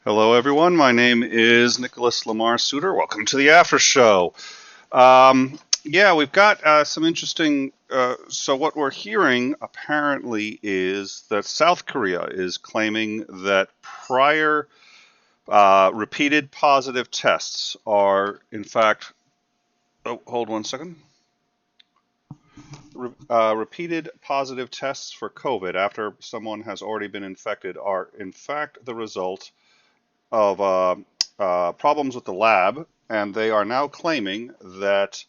Hello, everyone. My name is Nicholas Lamar Soutter. Welcome to the After Show. Yeah, we've got some interesting. So, what we're hearing apparently is that South Korea is claiming that prior repeated positive tests are, in fact, oh, hold 1 second. Repeated positive tests for COVID after someone has already been infected are, in fact, the result of problems with the lab, and they are now claiming that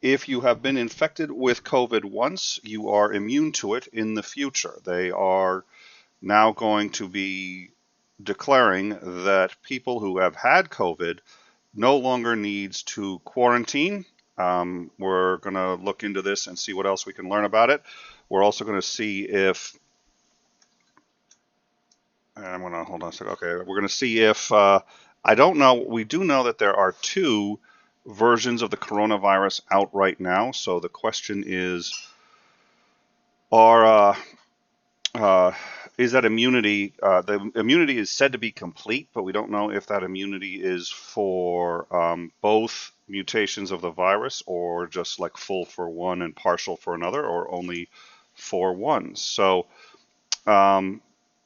if you have been infected with COVID once, you are immune to it in the future. They are now going to be declaring that people who have had COVID no longer needs to quarantine. We're going to look into this and see what else we can learn about it. We're also going to see if I'm going to hold on a second. Okay, we're going to see if I don't know. We do know that there are two versions of the coronavirus out right now. So the question are uh, is that immunity? The immunity is said to be complete, but we don't know if that immunity is for both mutations of the virus, or just like full for one and partial for another, or only for one. So um,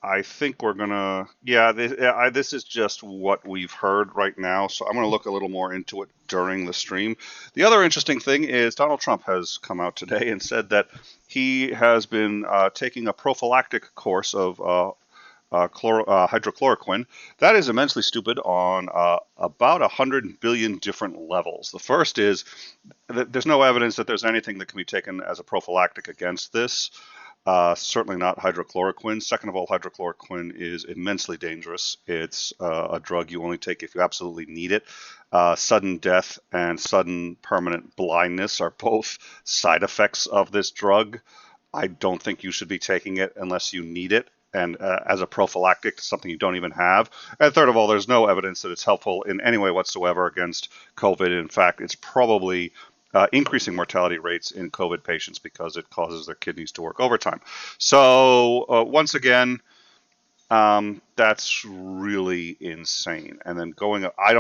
I think we're gonna, yeah, this is just what we've heard right now. So I'm gonna look a little more into it during the stream. The other interesting thing is Donald Trump has come out today and said that he has been taking a prophylactic course of hydrochloroquine. That is immensely stupid on about 100 billion different levels. The first is that there's no evidence that there's anything that can be taken as a prophylactic against this. Certainly not hydrochloroquine. Second of all, hydrochloroquine is immensely dangerous. It's a drug you only take if you absolutely need it. Sudden death and sudden permanent blindness are both side effects of this drug. I don't think you should be taking it unless you need it, and as a prophylactic to something you don't even have. And third of all, there's no evidence that it's helpful in any way whatsoever against COVID. In fact, it's probably increasing mortality rates in COVID patients because it causes their kidneys to work overtime. So once again, that's really insane. And then I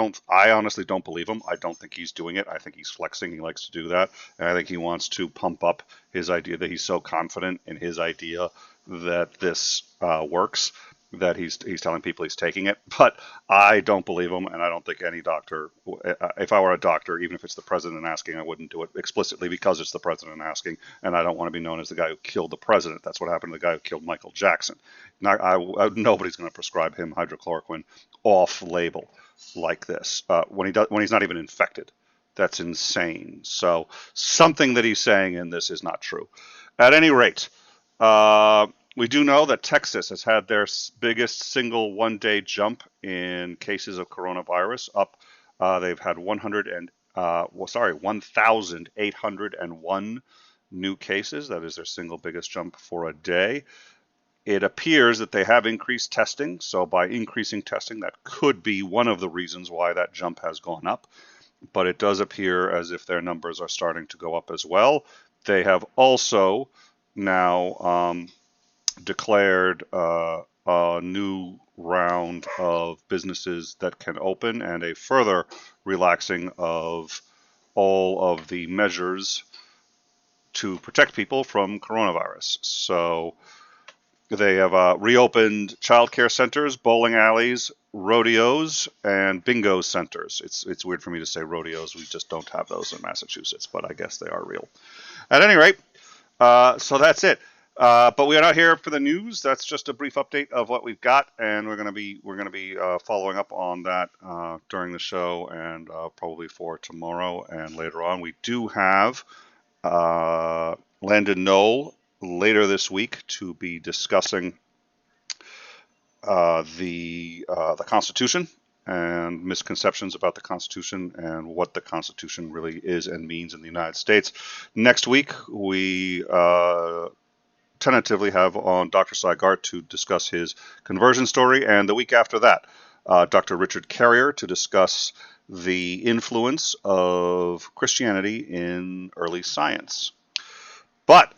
honestly don't believe him. I don't think he's doing it. I think he's flexing. He likes to do that. And I think he wants to pump up his idea that he's so confident in his idea that this works, that he's telling people he's taking it. But I don't believe him, and I don't think any doctor, if I were a doctor, even if it's the president asking, I wouldn't do it explicitly because it's the president asking, and I don't want to be known as the guy who killed the president. That's what happened to the guy who killed Michael Jackson. Nobody's going to prescribe him hydrochloroquine off-label like this when he's not even infected. That's insane. So something that he's saying in this is not true. At any rate, we do know that Texas has had their biggest single one-day jump in cases of coronavirus. They've had 1,801 new cases. That is their single biggest jump for a day. It appears that they have increased testing. So by increasing testing, that could be one of the reasons why that jump has gone up. But it does appear as if their numbers are starting to go up as well. They have also now declared a new round of businesses that can open, and a further relaxing of all of the measures to protect people from coronavirus. So they have reopened childcare centers, bowling alleys, rodeos, and bingo centers. It's weird for me to say rodeos. We just don't have those in Massachusetts, but I guess they are real. At any rate, so that's it. But we are not here for the news. That's just a brief update of what we've got, and we're going to be following up on that during the show, and probably for tomorrow and later on. We do have Landon Knoll later this week to be discussing the Constitution and misconceptions about the Constitution and what the Constitution really is and means in the United States. Next week, we tentatively have on Dr. Sygart to discuss his conversion story, and the week after that, Dr. Richard Carrier to discuss the influence of Christianity in early science. But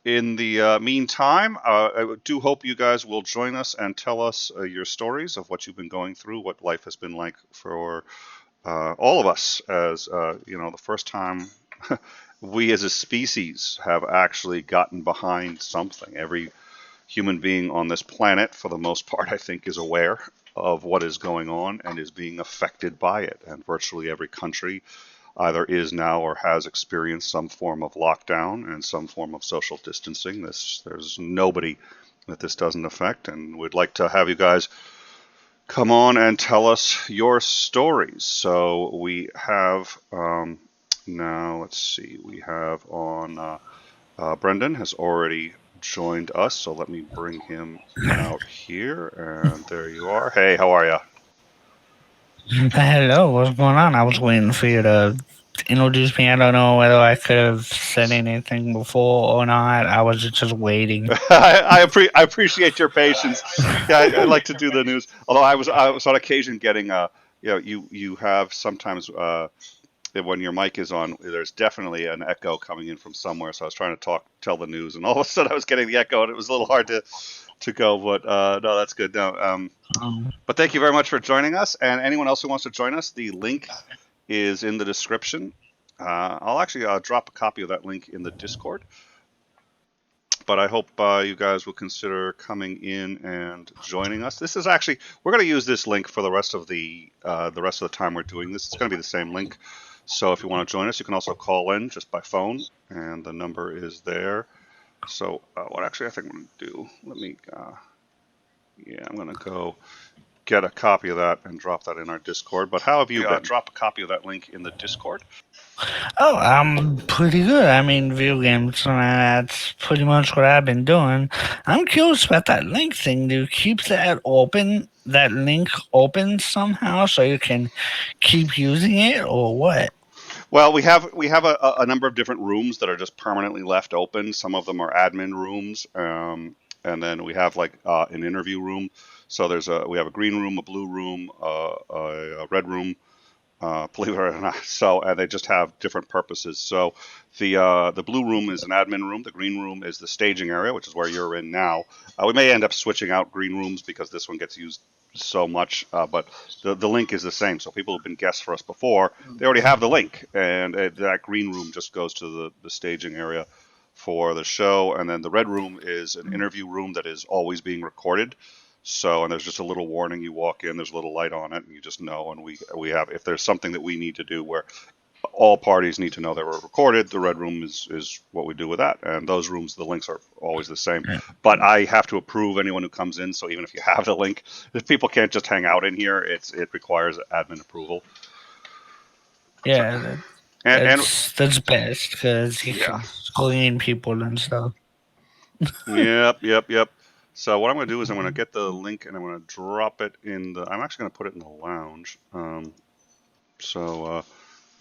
In the meantime, I do hope you guys will join us and tell us your stories of what you've been going through, what life has been like for all of us, as the first time we as a species have actually gotten behind something. Every human being on this planet, for the most part, I think, is aware of what is going on and is being affected by it. And virtually every country either is now or has experienced some form of lockdown and some form of social distancing. There's nobody that this doesn't affect, and we'd like to have you guys come on and tell us your stories. So we have now, let's see, we have on Brendan has already joined us, so let me bring him out here, and there you are. Hey, how are you? Hello, what's going on? I was waiting for you to introduce me. I don't know whether I could have said anything before or not. I was just waiting. I appreciate your patience. Yeah, I like to do the news. Although I was on occasion getting you have sometimes when your mic is on, there's definitely an echo coming in from somewhere. So I was trying to tell the news, and all of a sudden I was getting the echo, and it was a little hard to go. But no, that's good. No, but thank you very much for joining us, and anyone else who wants to join us, the link is in the description. I'll actually drop a copy of that link in the Discord. But I hope you guys will consider coming in and joining us. This is actually we're going to use this link for the rest of the time we're doing this. It's going to be the same link. So if you want to join us, you can also call in just by phone, and the number is there. So what actually I think I'm going to do? I'm going to go get a copy of that and drop that in our Discord. But how have you been? Drop a copy of that link in the Discord. Oh, I'm pretty good. I mean, video games, that's pretty much what I've been doing. I'm curious about that link thing. Do you keep that link open somehow so you can keep using it or what? Well, we have a number of different rooms that are just permanently left open. Some of them are admin rooms, and then we have like an interview room. So we have a green room, a blue room, a red room, believe it or not. So and they just have different purposes. So the blue room is an admin room. The green room is the staging area, which is where you're in now. We may end up switching out green rooms because this one gets used so much, but the link is the same. So people who've been guests for us before, they already have the link, and that green room just goes to the staging area for the show. And then the red room is an interview room that is always being recorded. So, and there's just a little warning. You walk in, there's a little light on it, and you just know. And we have, if there's something that we need to do where all parties need to know they were recorded, the red room is what we do with that. And those rooms, the links are always the same. But I have to approve anyone who comes in. So even if you have the link, if people can't just hang out in here, it requires admin approval. So, Yeah, and that's best because you yeah, can screen people and stuff. yep. So what I'm going to do is I'm going to get the link and I'm going to drop it in the. I'm actually going to put it in the lounge. So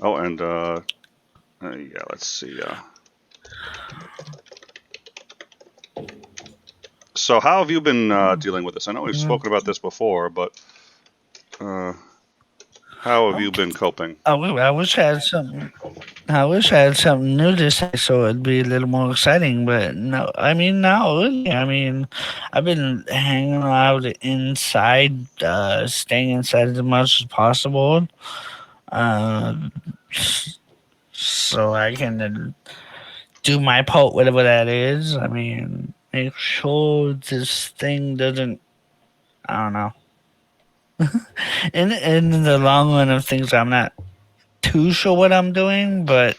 oh, and yeah, let's see. So how have you been dealing with this? I know we've Mm. spoken about this before, but uh, how have you been coping? I wish I had something. I wish I had something new to say so it'd be a little more exciting, but no. I mean, not really. I mean, I've been hanging out inside, staying inside as much as possible, uh, so I can do my part, whatever that is. I mean, make sure this thing doesn't. I don't know. In the long run of things, I'm not too sure what I'm doing, but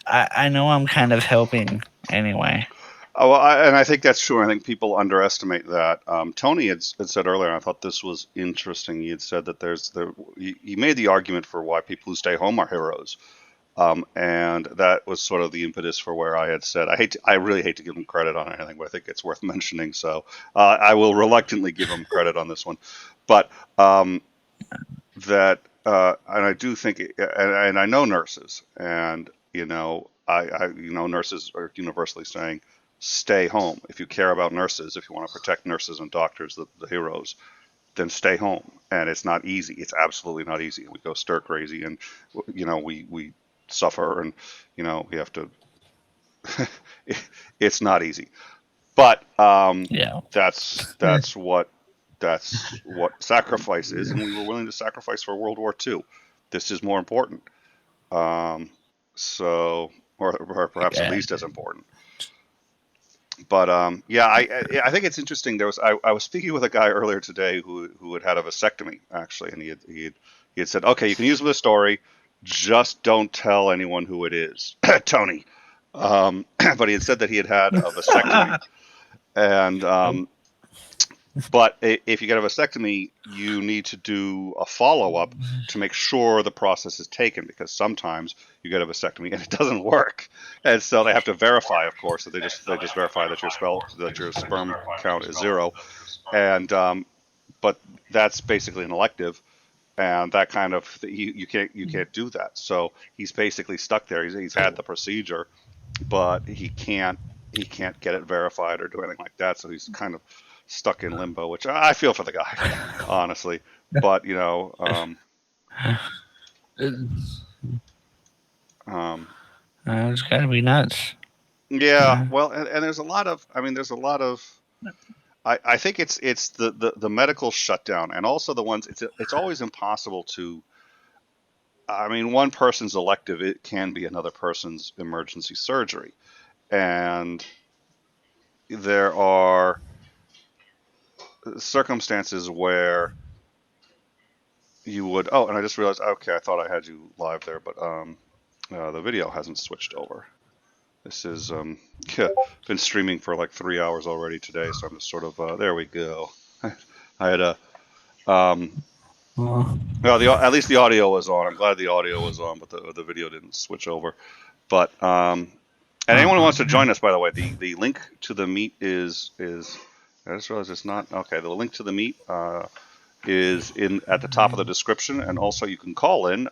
I know I'm kind of helping anyway. Oh, well, and I think that's true. I think people underestimate that. Tony had said earlier, and I thought this was interesting. He had said that he made the argument for why people who stay home are heroes. And that was sort of the impetus for where I had said I really hate to give him credit on anything, but I think it's worth mentioning. So I will reluctantly give him credit on this one. But that and I do think, and I know nurses, and nurses are universally saying, stay home if you care about nurses, if you want to protect nurses and doctors, the heroes, then stay home. And it's not easy. It's absolutely not easy. We go stir crazy, and we suffer, and we have to it's not easy. But Yeah. that's what sacrifice is, and we were willing to sacrifice for World War II. This is more important. Um, so, or perhaps at Okay. least as important. But yeah, I think it's interesting. I was speaking with a guy earlier today who had had a vasectomy actually, and he had said, okay, you can use this story, just don't tell anyone who it is, Tony. But he had said that he had had a vasectomy, and but if you get a vasectomy, you need to do a follow up to make sure the process is taken because sometimes you get a vasectomy and it doesn't work, and so they have to verify, of course, that they just verify that your sperm count is zero, and but that's basically an elective, and that kind of you can't do that. So he's basically stuck there. He's had the procedure, but he can't get it verified or do anything like that. So he's kind of stuck in limbo, which I feel for the guy, honestly. But um, It's gotta be nuts. yeah. Uh, Well, and there's a lot of, I mean, there's a lot of. I think it's the medical shutdown and also the ones it's always impossible to. I mean, one person's elective, it can be another person's emergency surgery, and there are circumstances where you would. Oh, and I just realized. Okay, I thought I had you live there, but the video hasn't switched over. This is yeah, been streaming for like 3 hours already today, so I'm just sort of there we go. I had a um, well, well, at least the audio was on. I'm glad the audio was on, but the video didn't switch over. But and anyone who uh, wants to join us, by the way, the link to the meet is. I just realized it's not okay. The link to the meet is in at the top of the description, and also you can call in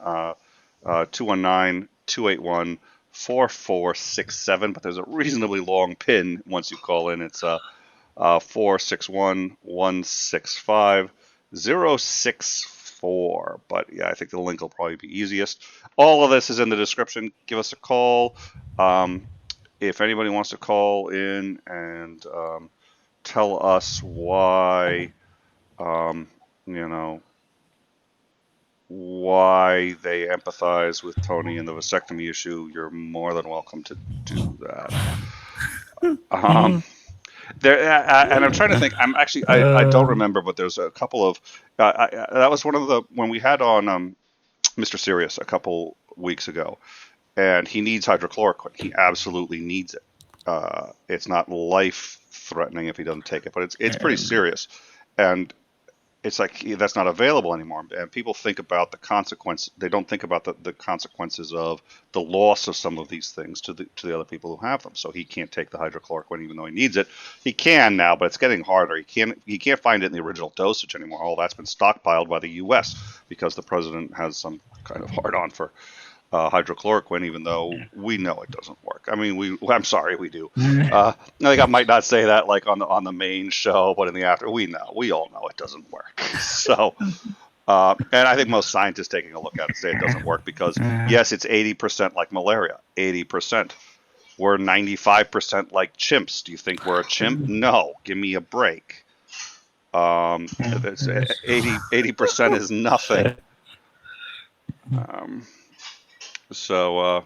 219 but there's a reasonably long pin once you call in. It's 461-165-064. But yeah, I think the link will probably be easiest. All of this is in the description. Give us a call. If anybody wants to call in and tell us why, um, you know, why they empathize with Tony and the vasectomy issue, you're more than welcome to do that. Um, and I'm trying to think. I'm actually I don't uh, remember, but there's a couple of that was one of the when we had on Mr. Sirius a couple weeks ago, and he needs hydrochloroquine. He absolutely needs it. It's not life threatening if he doesn't take it, but it's pretty serious, and it's like that's not available anymore. And people think about the consequence. They don't think about the consequences of the loss of some of these things to the other people who have them. So he can't take the hydrochloroquine even though he needs it. He can now, but it's getting harder. He can't find it in the original dosage anymore. All that's been stockpiled by the U.S. because the president has some kind of hard on for hydrochloroquine, even though we know it doesn't work. I mean, I'm sorry, we do. I think I might not say that like on the main show, but in the after, we all know it doesn't work. So, and I think most scientists taking a look at it say it doesn't work because yes, it's 80% like malaria, 80%. We're 95% like chimps. Do you think we're a chimp? No, give me a break. That's 80% is nothing. Um, so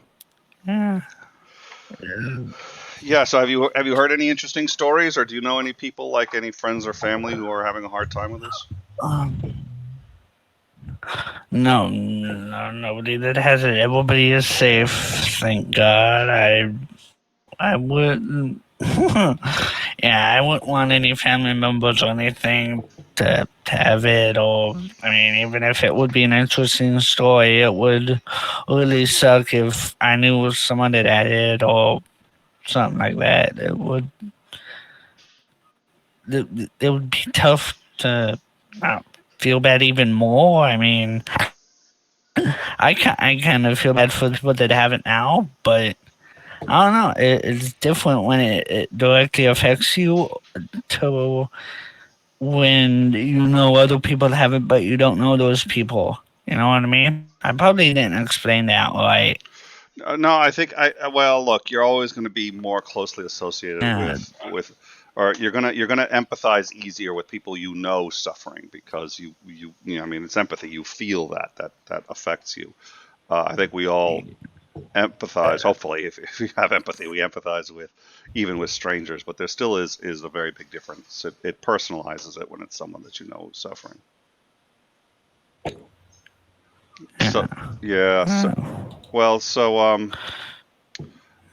yeah. yeah. So have you heard any interesting stories, or do you know any people, like any friends or family, who are having a hard time with this? Um, no, no, nobody that has it. Everybody is safe. Thank God. I wouldn't. Yeah, I wouldn't want any family members or anything to have it. Or I mean, even if it would be an interesting story, it would really suck if I knew someone that had it or something like that. It would be tough to feel bad even more. I mean, I kind of feel bad for the people that have it now, but I don't know. It's different when it directly affects you to when you know other people have it, but you don't know those people. You know what I mean? I probably didn't explain that right. No, I think well, look, you're always going to be more closely associated Yeah, or you're gonna empathize easier with people you know suffering because I mean, it's empathy. You feel that affects you. I think we all empathize. Hopefully, if we have empathy, we empathize with even with strangers. But there still is a very big difference. It personalizes it when it's someone that you know is suffering. So yeah. yeah. So Oh, well. So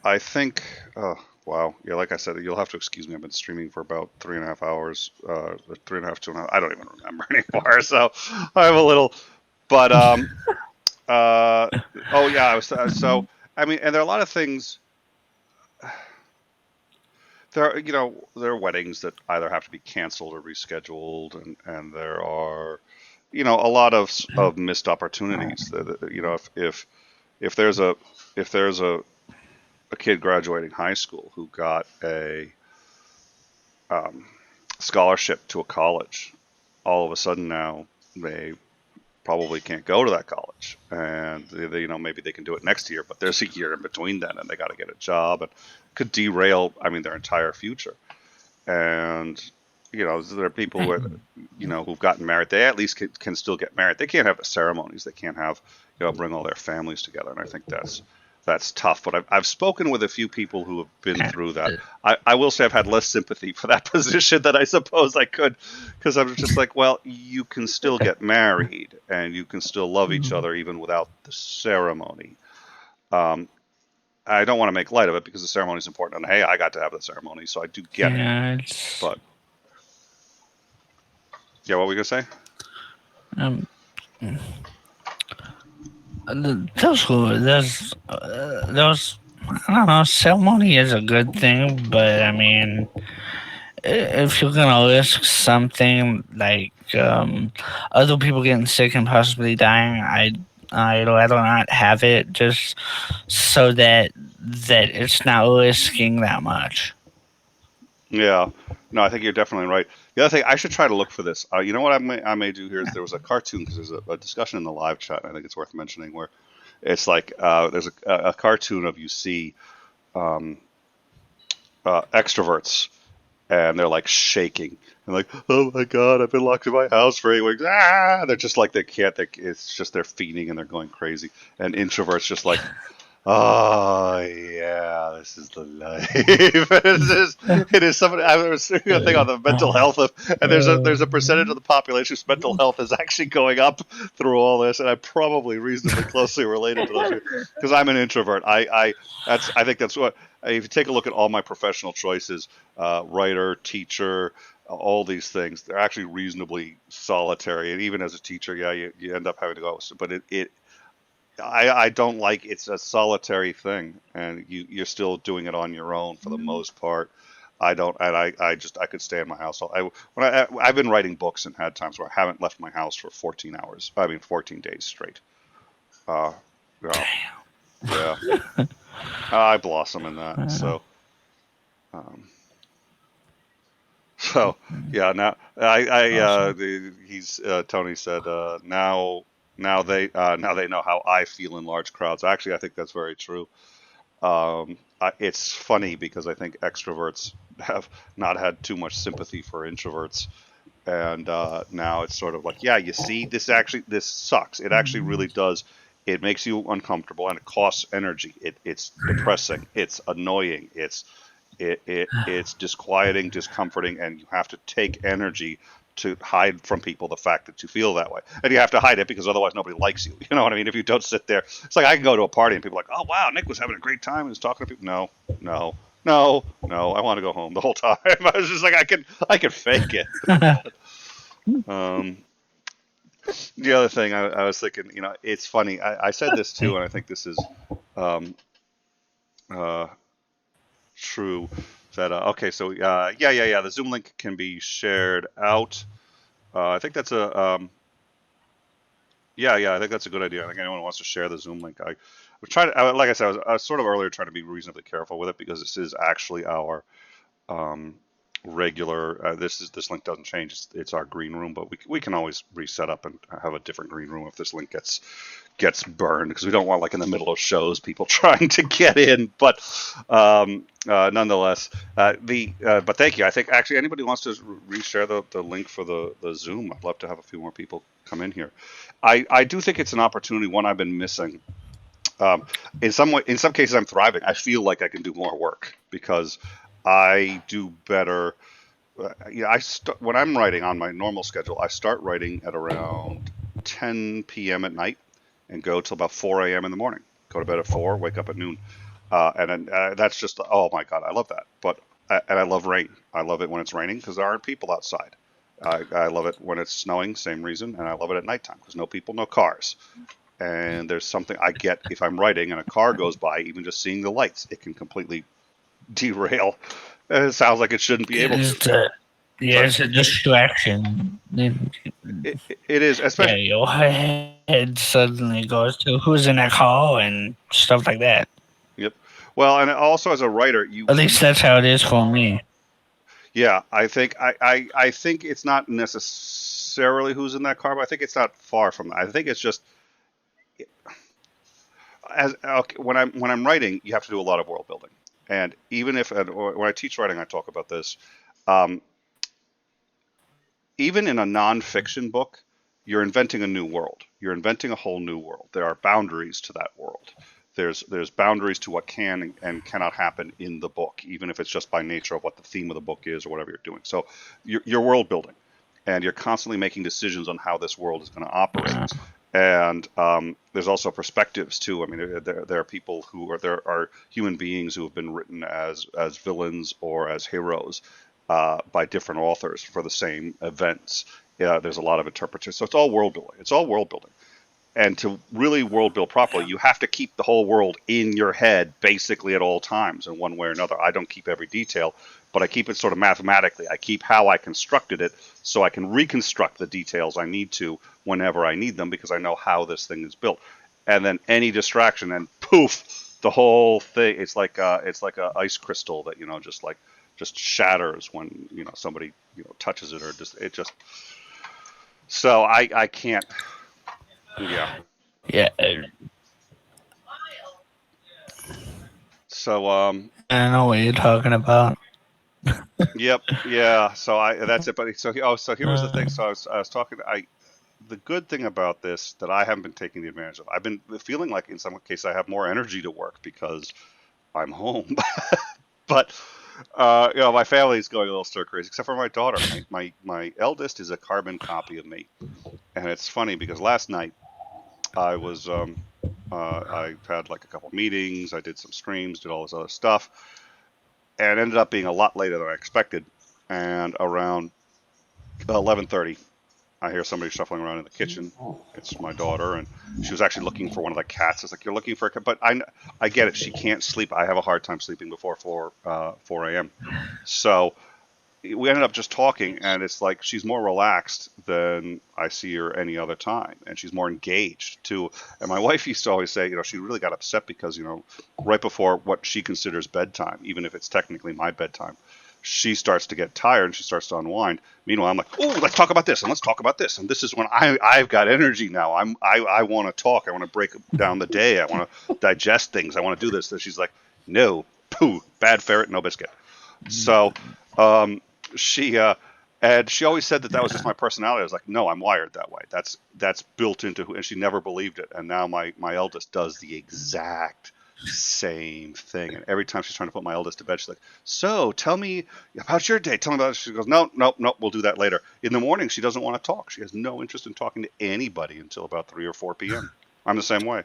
I think. Wow. Yeah. Like I said, you'll have to excuse me. I've been streaming for about 3.5 hours. 3.5, 2.5. I don't even remember anymore. So I'm a little. But uh. Oh yeah. I was. So I mean, and there are a lot of things. There are weddings that either have to be canceled or rescheduled, and there are, a lot of missed opportunities. If there's a kid graduating high school who got a um, scholarship to a college, all of a sudden now they probably can't go to that college, and maybe they can do it next year, but there's a year in between then, and they got to get a job, and could derail, I mean, their entire future. And there are people who who've gotten married. They at least can still get married. They can't have the ceremonies. They can't have bring all their families together. And I think that's tough. But I've spoken with a few people who have been through that. I will say I've had less sympathy for that position than I suppose I could, because I'm just like, well, you can still get married and you can still love each other even without the ceremony. Um, I don't want to make light of it because the ceremony is important, and hey, I got to have the ceremony, so I do get it. yeah, it's But yeah, what were we gonna say? um, those I don't know. Ceremony is a good thing, but I mean, if you're gonna risk something like other people getting sick and possibly dying, I'd rather not have it just so that it's not risking that much. Yeah, no, I think you're definitely right. The other thing, I should try to look for this. You know what I may do here is there was a cartoon because there's a discussion in the live chat, and I think it's worth mentioning where it's like there's a cartoon of you see um, extroverts and they're like shaking and like, oh my god, I've been locked in my house for 8 weeks. Ah, they're just like they can't. It's just they're fiending and they're going crazy. And introverts just like, oh yeah, this is the life. It is somebody. I was doing a thing on the mental health of, and there's a percentage of the population whose mental health is actually going up through all this, and I'm probably reasonably closely related to those people because I'm an introvert. I think that's what. If you take a look at all my professional choices, writer, teacher, all these things, they're actually reasonably solitary. And even as a teacher, yeah, you end up having to go. But I don't like it's a solitary thing, and you're still doing it on your own for the most part. I don't, and I could stay in my house. I've been writing books and had times where I haven't left my house for 14 hours. I mean, 14 days straight. Uh, yeah, yeah. I blossom in that. So, um, so yeah. Now Awesome. he's Tony said now they know how I feel in large crowds. Actually, I think that's very true. It's funny because I think extroverts have not had too much sympathy for introverts, and now it's sort of like, yeah, you see, this sucks. It actually really does. It makes you uncomfortable and it costs energy. It's depressing. It's annoying. It's disquieting, discomforting, and you have to take energy to hide from people the fact that you feel that way. And you have to hide it because otherwise nobody likes you. You know what I mean? If you don't sit there, it's like I can go to a party and people are like, oh wow, Nick was having a great time and was talking to people. No, no, no, no. I want to go home the whole time. I was just like, I can fake it. But, um, the other thing I was thinking, it's funny. I said this too, and I think this is um, uh, true that okay, so yeah, the Zoom link can be shared out. I think that's a yeah, I think that's a good idea. I think anyone who wants to share the Zoom link. I was trying to, like I was sort of earlier trying to be reasonably careful with it because this is actually our um, regular. This link doesn't change. It's our green room, but we can always reset up and have a different green room if this link gets burned, because we don't want, like, in the middle of shows people trying to get in. But nonetheless, the but thank you. I think actually anybody wants to reshare the link for the Zoom. I'd love to have a few more people come in here. I do think it's an opportunity, one I've been missing. Um, in some cases, I'm thriving. I feel like I can do more work because I do better. Yeah, when I'm writing on my normal schedule, I start writing at around 10 p.m. at night and go till about 4 a.m. in the morning. Go to bed at 4, wake up at noon, and then that's just, oh my God, I love that. But and I love rain. I love it when it's raining because there aren't people outside. I love it when it's snowing, same reason, and I love it at nighttime because no people, no cars. And there's something I get if I'm writing and a car goes by, even just seeing the lights, it can completely derail. And it sounds like it shouldn't be able to. It's a, yeah, Sorry. it's a distraction. It is, Yeah, especially. your head suddenly goes to who's in that call and stuff like that. Yep. Well, and also as a writer, At least that's how it is for me. yeah, I think it's not necessarily who's in that car, but I think it's not far from that. I think it's just, as okay, when I'm writing, you have to do a lot of world building, and even if or when I teach writing, I talk about this. Um, Even in a nonfiction book, you're inventing a new world. You're inventing a whole new world. There are boundaries to that world. There's boundaries to what can and cannot happen in the book, even if it's just by nature of what the theme of the book is or whatever you're doing. So you're world building, and you're constantly making decisions on how this world is going to operate. And there's also perspectives too. I mean, there are people there are human beings who have been written as villains or as heroes by different authors for the same events. There's a lot of interpretation, so it's all world building. It's all world building, and to really world build properly, you have to keep the whole world in your head basically at all times in one way or another. I don't keep every detail, but I keep it sort of mathematically. I keep how I constructed it so I can reconstruct the details I need to whenever I need them because I know how this thing is built. And then any distraction, and poof, the whole thing. It's like a ice crystal that just shatters when somebody touches it, or just it just. So I can't. Yeah. Yeah, So I know what you're talking about. yep, yeah. So that's it. But so here was the thing. Uh, So I was talking. I The good thing about this that I haven't been taking the advantage of. I've been feeling like in some case I have more energy to work because I'm home. But my family's going a little stir crazy, except for my daughter. My eldest is a carbon copy of me, and it's funny because last night I was I had like a couple meetings, I did some streams, did all this other stuff, and ended up being a lot later than I expected. And around 11:30, I hear somebody shuffling around in the kitchen. It's my daughter, and she was actually looking for one of the cats. It's like, you're looking for a cat, but I get it. She can't sleep. I have a hard time sleeping before 4 a.m. So we ended up just talking, and it's like she's more relaxed than I see her any other time, and she's more engaged too. And my wife used to always say, she really got upset because right before what she considers bedtime, even if it's technically my bedtime, she starts to get tired and she starts to unwind. Meanwhile, I'm like, oh, let's talk about this and let's talk about this, and this is when I've got energy now. I want to talk. I want to break down the day. I want to digest things. I want to do this. And she's like, no, poo, bad ferret, no biscuit. So um, she and she always said that was just my personality. I was like, no, I'm wired that way. That's built into who. And she never believed it. And now my eldest does the exact same thing. And every time she's trying to put my eldest to bed, she's like, so tell me about your day. Tell me about it. She goes, no, no, no, we'll do that later. In the morning, she doesn't want to talk. She has no interest in talking to anybody until about 3 or 4 p.m. I'm the same way.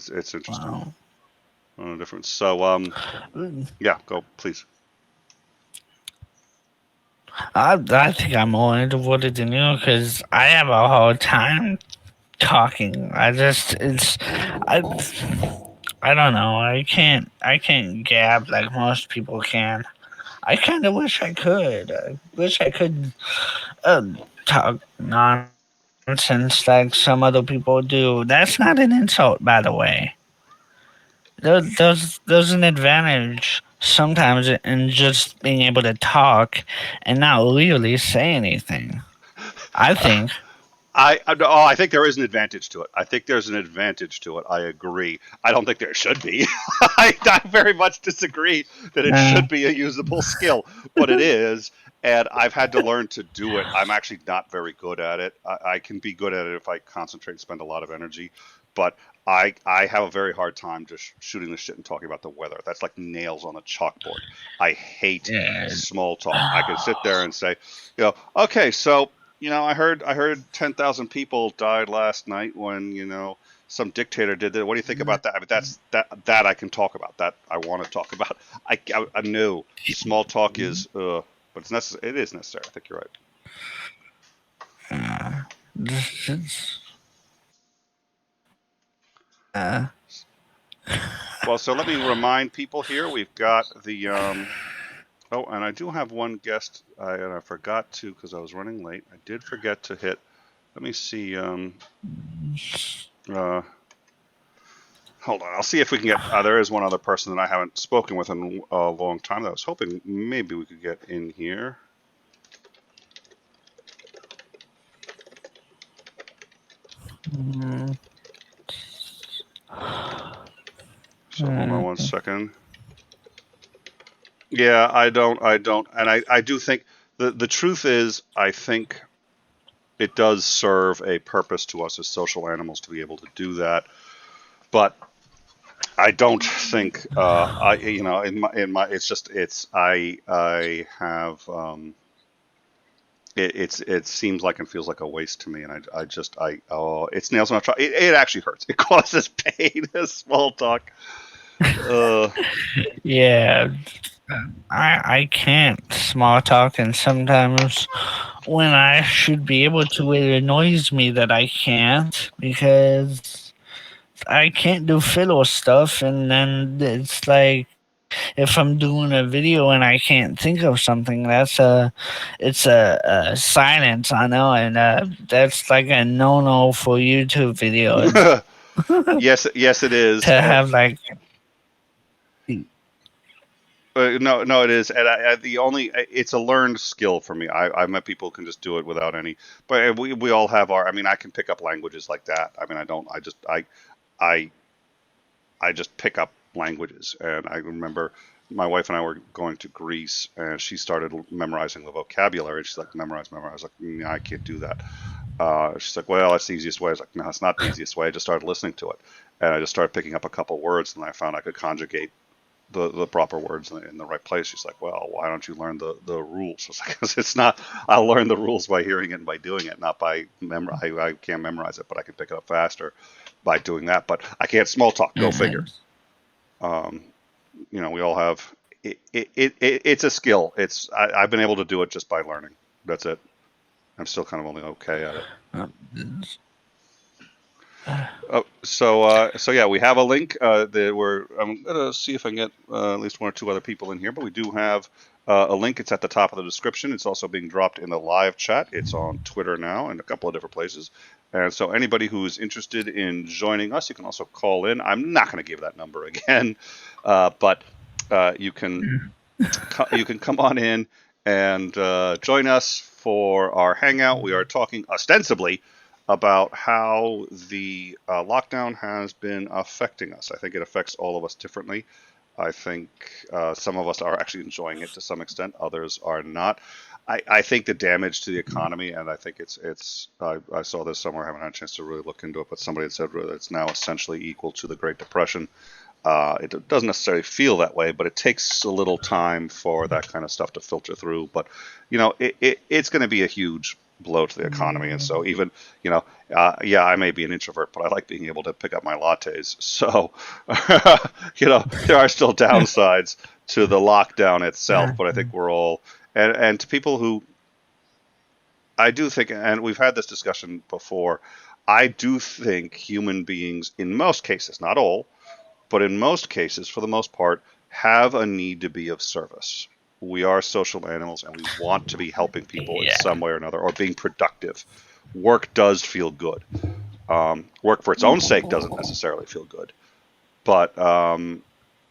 It's interesting. wow. Different. So yeah, go please. I think I'm more introverted than you because I have a hard time talking. I I don't know. I can't gab like most people can. I kind of wish I could. I wish I could uh, talk nonsense like some other people do. That's not an insult, by the way. There's an advantage sometimes in just being able to talk and not really say anything. I think. I think there is an advantage to it. I think there's an advantage to it. I agree. I don't think there should be. I very much disagree that it Uh, should be a usable skill, but it is, and I've had to learn to do it. I'm actually not very good at it. I can be good at it if I concentrate and spend a lot of energy, but I have a very hard time just shooting the shit and talking about the weather. That's like nails on a chalkboard. I hate yeah. small talk. I can sit there and say, okay, so I heard 10,000 people died last night when some dictator did that. What do you think about that? I mean, that I can talk about. That I want to talk about. I know small talk is, but it's necessary. It is necessary. I think you're right. Uh, this is, uh, Well, so let me remind people here. We've got the oh, and I do have one guest, and I forgot to because I was running late. I did forget to hit. Let me see. Uh, Hold on. I'll see if we can get. There is one other person that I haven't spoken with in a long time that I was hoping maybe we could get in here. mm, So hold on one second. Yeah, I don't, and I do think the truth is, I think it does serve a purpose to us as social animals to be able to do that. But I don't think I it's just I have it seems like and feels like a waste to me, and I just I oh it's nails on a chalk. It actually hurts. It causes pain. This small talk. Uh, yeah, I can't small talk, and sometimes when I should be able to, it annoys me that I can't because I can't do fiddle stuff, and then it's like if I'm doing a video and I can't think of something, it's a silence, I know, and that's like a no for YouTube videos yes, it is. to have like No, it is, and the only it's a learned skill for me. I've met people who can just do it without any, but we all have our. I mean, I can pick up languages like that. I mean, I don't. I I just pick up languages, and I remember my wife and I were going to Greece, and she started memorizing the vocabulary. She's like, memorize, memorize. I was like, I can't do that. She's like, well, that's the easiest way. I was like, no, it's not the easiest way. I just started listening to it, and I just started picking up a couple words, and I found I could conjugate the proper words in the right place. She's like, well, why don't you learn the rules? I was like, 'cause it's not. I'll learn the rules by hearing it and by doing it, not by I can't memorize it, but I can pick it up faster by doing that. But I can't small talk. Go figure. Um, we all have. It's a skill. I've been able to do it just by learning. That's it. I'm still kind of only okay at it. So yeah, we have a link. I'm gonna see if I can get at least one or two other people in here, but we do have a link. It's at the top of the description. It's also being dropped in the live chat. It's on Twitter now and a couple of different places. And so anybody who's interested in joining us, you can also call in. I'm not going to give that number again, but you can come on in and join us for our hangout. We are talking ostensibly about how the lockdown has been affecting us. I think it affects all of us differently. I think some of us are actually enjoying it to some extent. Others are not. I think the damage to the economy, and I think I saw this somewhere. I haven't had a chance to really look into it, but somebody had said that it's now essentially equal to the Great Depression. It doesn't necessarily feel that way, but it takes a little time for that kind of stuff to filter through. But it's going to be a huge blow to the economy, and so even yeah, I may be an introvert, but I like being able to pick up my lattes. So there are still downsides to the lockdown itself, but I think we're all and to people who I do think, and we've had this discussion before. I do think human beings, in most cases, not all, but in most cases, for the most part, have a need to be of service. We are social animals and we want to be helping people in yeah. some way or another or being productive. Work does feel good. Work for its own sake doesn't necessarily feel good. But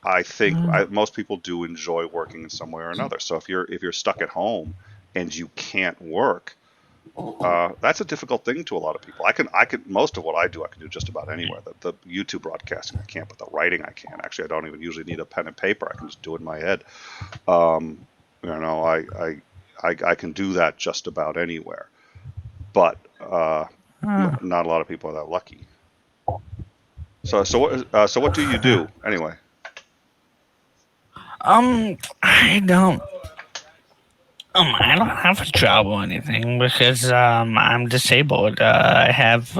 I think Mm. most people do enjoy working in some way or another. So if you're stuck at home and you can't work, that's a difficult thing to a lot of people. I can most of what I do I can do just about anywhere. The YouTube broadcasting I can't, but the writing I can. Actually, I don't even usually need a pen and paper. I can just do it in my head. Um, you know, I can do that just about anywhere. But Uh, not a lot of people are that lucky. So what do you do anyway? I don't. I don't have a job or anything because I'm disabled. I have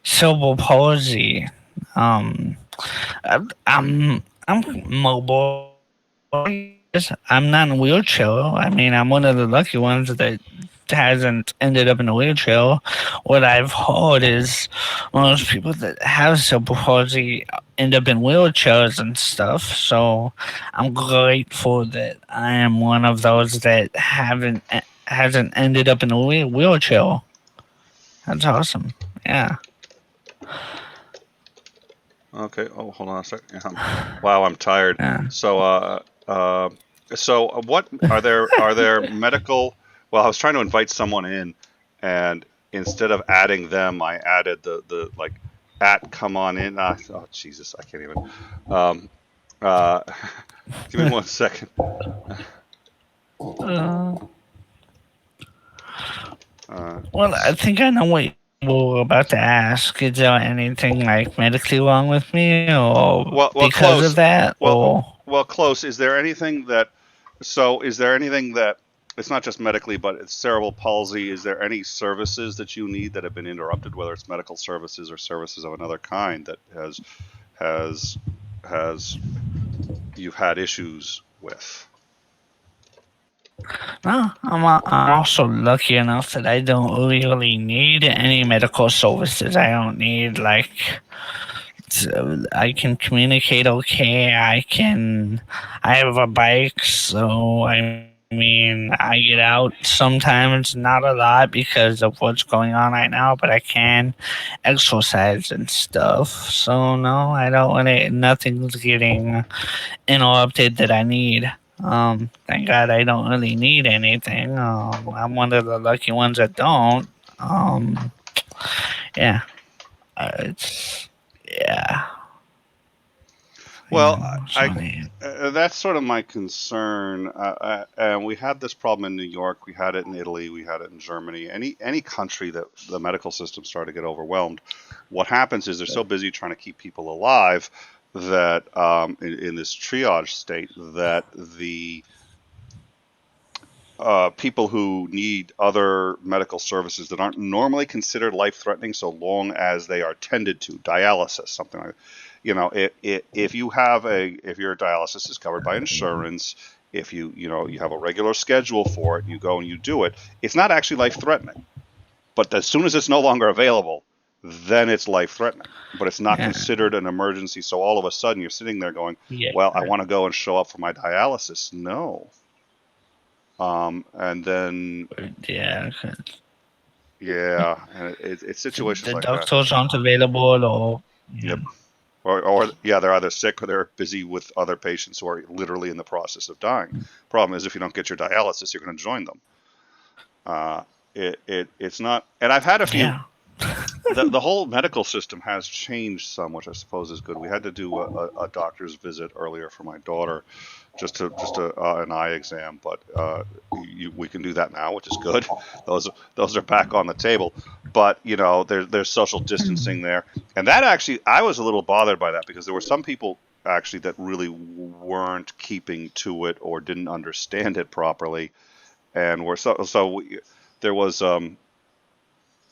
cerebral palsy. Um, I'm mobile. Yes, I'm not in a wheelchair. I mean, I'm one of the lucky ones that hasn't ended up in a wheelchair. What I've heard is most people that have cerebral palsy end up in wheelchairs and stuff. So I'm grateful that I am one of those that hasn't ended up in a wheelchair. That's awesome. Yeah. Okay. Oh, hold on a second. Yeah, wow, I'm tired. Yeah. So, what are there medical? Well, I was trying to invite someone in, and instead of adding them, I added the like at come on in. Oh, Jesus, I can't even. Um, uh, give me one second. Uh, Uh, well, I think I know what you were about to ask. Is there anything like medically wrong with me, or because of close. that, Well, or close. Is there anything that? So, is there anything that? It's not just medically, but it's cerebral palsy. Is there any services that you need that have been interrupted, whether it's medical services or services of another kind that has has you've had issues with? no? I'm also lucky enough that I don't really need any medical services. I don't need like so I can communicate okay. I have a bike, so I mean, I get out sometimes, not a lot because of what's going on right now, but I can exercise and stuff. So no, I don't really. Nothing's getting interrupted that I need. Thank God I don't really need anything. I'm one of the lucky ones that don't. Um, yeah, it's yeah. Well, Sorry. that's sort of my concern. And we had this problem in New York. We had it in Italy. We had it in Germany. Any country that the medical system started to get overwhelmed, what happens is they're so busy trying to keep people alive that in this triage state that the people who need other medical services that aren't normally considered life-threatening, so long as they are tended to, dialysis, something like, you know, if you have if your dialysis is covered by insurance, if you have a regular schedule for it, and you go and you do it, it's not actually life-threatening. But as soon as it's no longer available, then it's life-threatening. But it's not Yeah, considered an emergency. So all of a sudden you're sitting there going, yeah, well, I want to go and show up for my dialysis. No. And then yeah. 'Cause yeah, and it's situations the like that. doctors aren't available, or yeah, Yep. Or yeah, they're either sick or they're busy with other patients who are literally in the process of dying. Problem is, if you don't get your dialysis, you're going to join them. Uh, it's not, and I've had a few. yeah. The whole medical system has changed some, which I suppose is good. We had to do a doctor's visit earlier for my daughter, just an eye exam, but we can do that now, which is good. Those are back on the table, but there's social distancing there, and that actually I was a little bothered by that because there were some people actually that really weren't keeping to it or didn't understand it properly, and were there was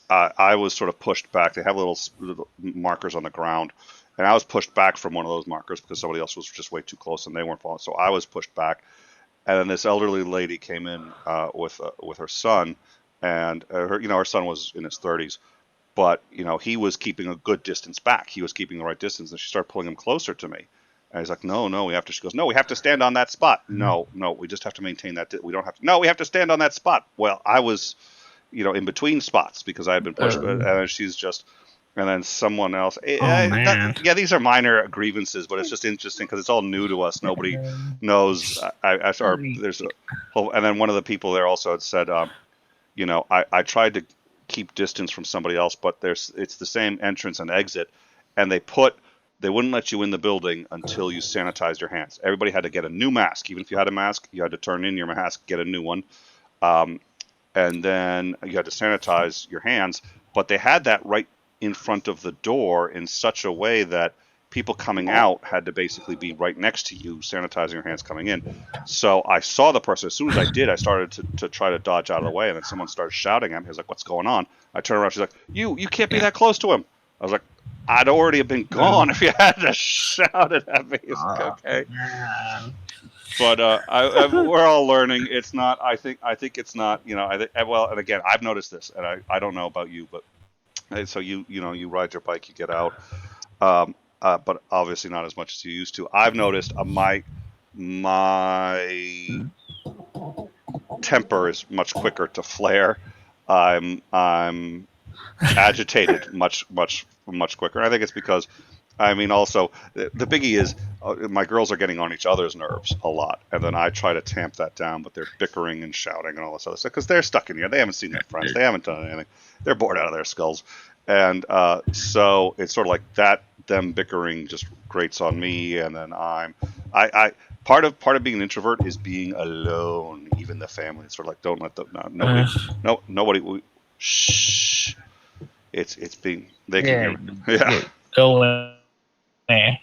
I was sort of pushed back. They have little markers on the ground, and I was pushed back from one of those markers because somebody else was just way too close and they weren't following. So I was pushed back, and then this elderly lady came in with her son, and her son was in his 30s, but he was keeping a good distance back. He was keeping the right distance, and she started pulling him closer to me. And he's like, no, no, we have to. She goes, no, we have to stand on that spot. No, no, we just have to maintain that. We don't have to. No, we have to stand on that spot. Well, I was in between spots because I had been pushed, Um, and she's just and then someone else. Oh man. Yeah, these are minor grievances, but it's just interesting because it's all new to us. Nobody knows. Or there's a whole, and then one of the people there also had said, I tried to keep distance from somebody else, but it's the same entrance and exit, and they wouldn't let you in the building until you sanitized your hands. Everybody had to get a new mask. Even if you had a mask, you had to turn in your mask, get a new one. Um, and then you had to sanitize your hands. But they had that right in front of the door in such a way that people coming out had to basically be right next to you, sanitizing your hands coming in. So I saw the person. As soon as I did, I started to try to dodge out of the way, and then someone started shouting at me. I was like, "What's going on?" I turned around. She's like, "You can't be that close to him." I was like, "I'd already have been gone if you had to shout it at me." It's like, okay. Man. But we're all learning. It's not. I think it's not. Well, and again, I've noticed this, and I don't know about you, but so you ride your bike, you get out, um, but obviously not as much as you used to. I've noticed my temper is much quicker to flare. I'm agitated much quicker. And I think it's because, I mean, also the biggie is my girls are getting on each other's nerves a lot, and then I try to tamp that down, but they're bickering and shouting and all this other stuff because they're stuck in here. They haven't seen their friends. They haven't done anything. They're bored out of their skulls, and so it's sort of like that. Them bickering just grates on me, and then I part of being an introvert is being alone. Even the family, it's sort of like don't let them no, nobody Uh, no nobody shh. It's being they can yeah, hear. Yeah. go in there.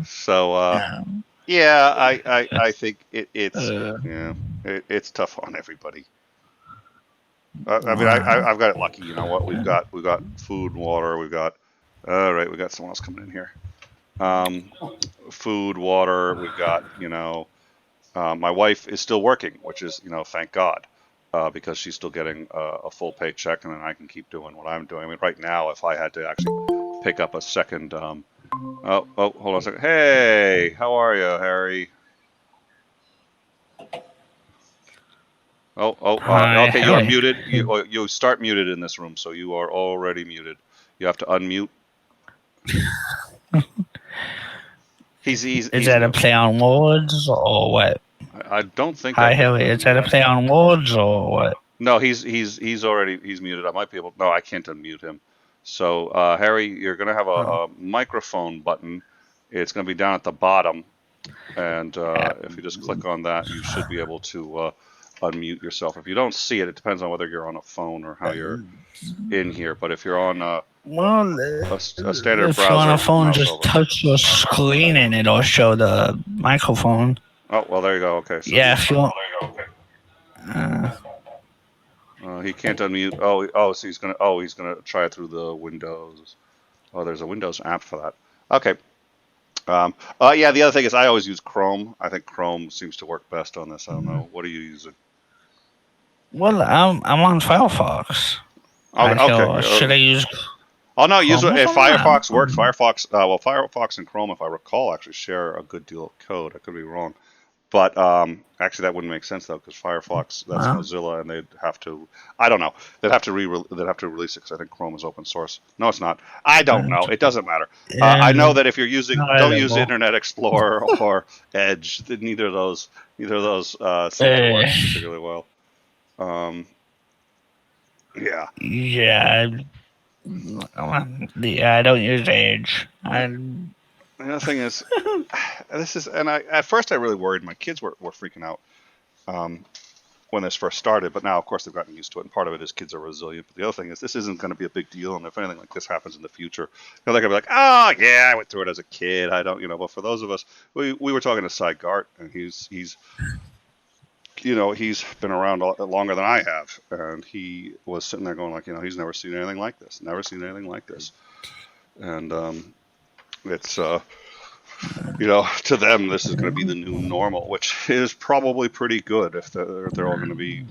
So Yeah. yeah, I think it's Uh, yeah it's tough on everybody. I mean wow. I've got it lucky. You know what? We've got food and water. We've got all right. We got someone else coming in here. Um, food, water. We've got my wife is still working, which is thank God. Because she's still getting a full paycheck, and then I can keep doing what I'm doing. I mean, right now, if I had to actually pick up a second, hold on a second. Hey, how are you, Harry? Hi, Okay, you are Harry. muted. You start muted in this room, so you are already muted. You have to unmute. Is He's that a new. play on words or what? I don't think Hi, that. Harry. Is that a play on words or what? No, he's muted. I might be able. No, I can't unmute him. So Harry, you're gonna have Oh, a microphone button. It's gonna be down at the bottom. And yeah. if you just click on that, you should be able to unmute yourself. If you don't see it, it depends on whether you're on a phone or how you're in here. But if you're on Well, a standard if you're on a browser, phone, mouse just over. touch the screen and it'll show the microphone. Oh, well, there you go. Okay, so Yeah, if you want. he can't unmute. So he's gonna try it through the Windows. Oh, there's a Windows app for that. Okay. Yeah, the other thing is I always use Chrome. I think Chrome seems to work best on this. I don't know. What are you using? Well, I'm on Firefox. Okay, okay. Should I use Oh no, use Chrome or if something? Firefox works. Firefox and Chrome, if I recall, actually share a good deal of code. I could be wrong, but actually that wouldn't make sense though, because Firefox that's Well, Mozilla, and they'd have to. I don't know. They'd have to release it because I think Chrome is open source. No, it's not. I don't know. It doesn't matter. I know yeah, that if you're using, don't use available. Internet Explorer or Edge. Neither of those seem to work Uh, particularly well. Um, yeah. yeah, yeah, I don't use Edge. The other thing is, and at first I really worried. My kids were freaking out um, when this first started, but now of course they've gotten used to it. And part of it is kids are resilient. But the other thing is, this isn't going to be a big deal. And if anything like this happens in the future, they're going to be like, oh yeah, I went through it as a kid. I don't. But for those of us, we were talking to Cy Gart, and he's been around a lot longer than I have, and he was sitting there going like, he's never seen anything like this. Never seen anything like this. And it's to them, this is going to be the new normal, which is probably pretty good if they're all going to be,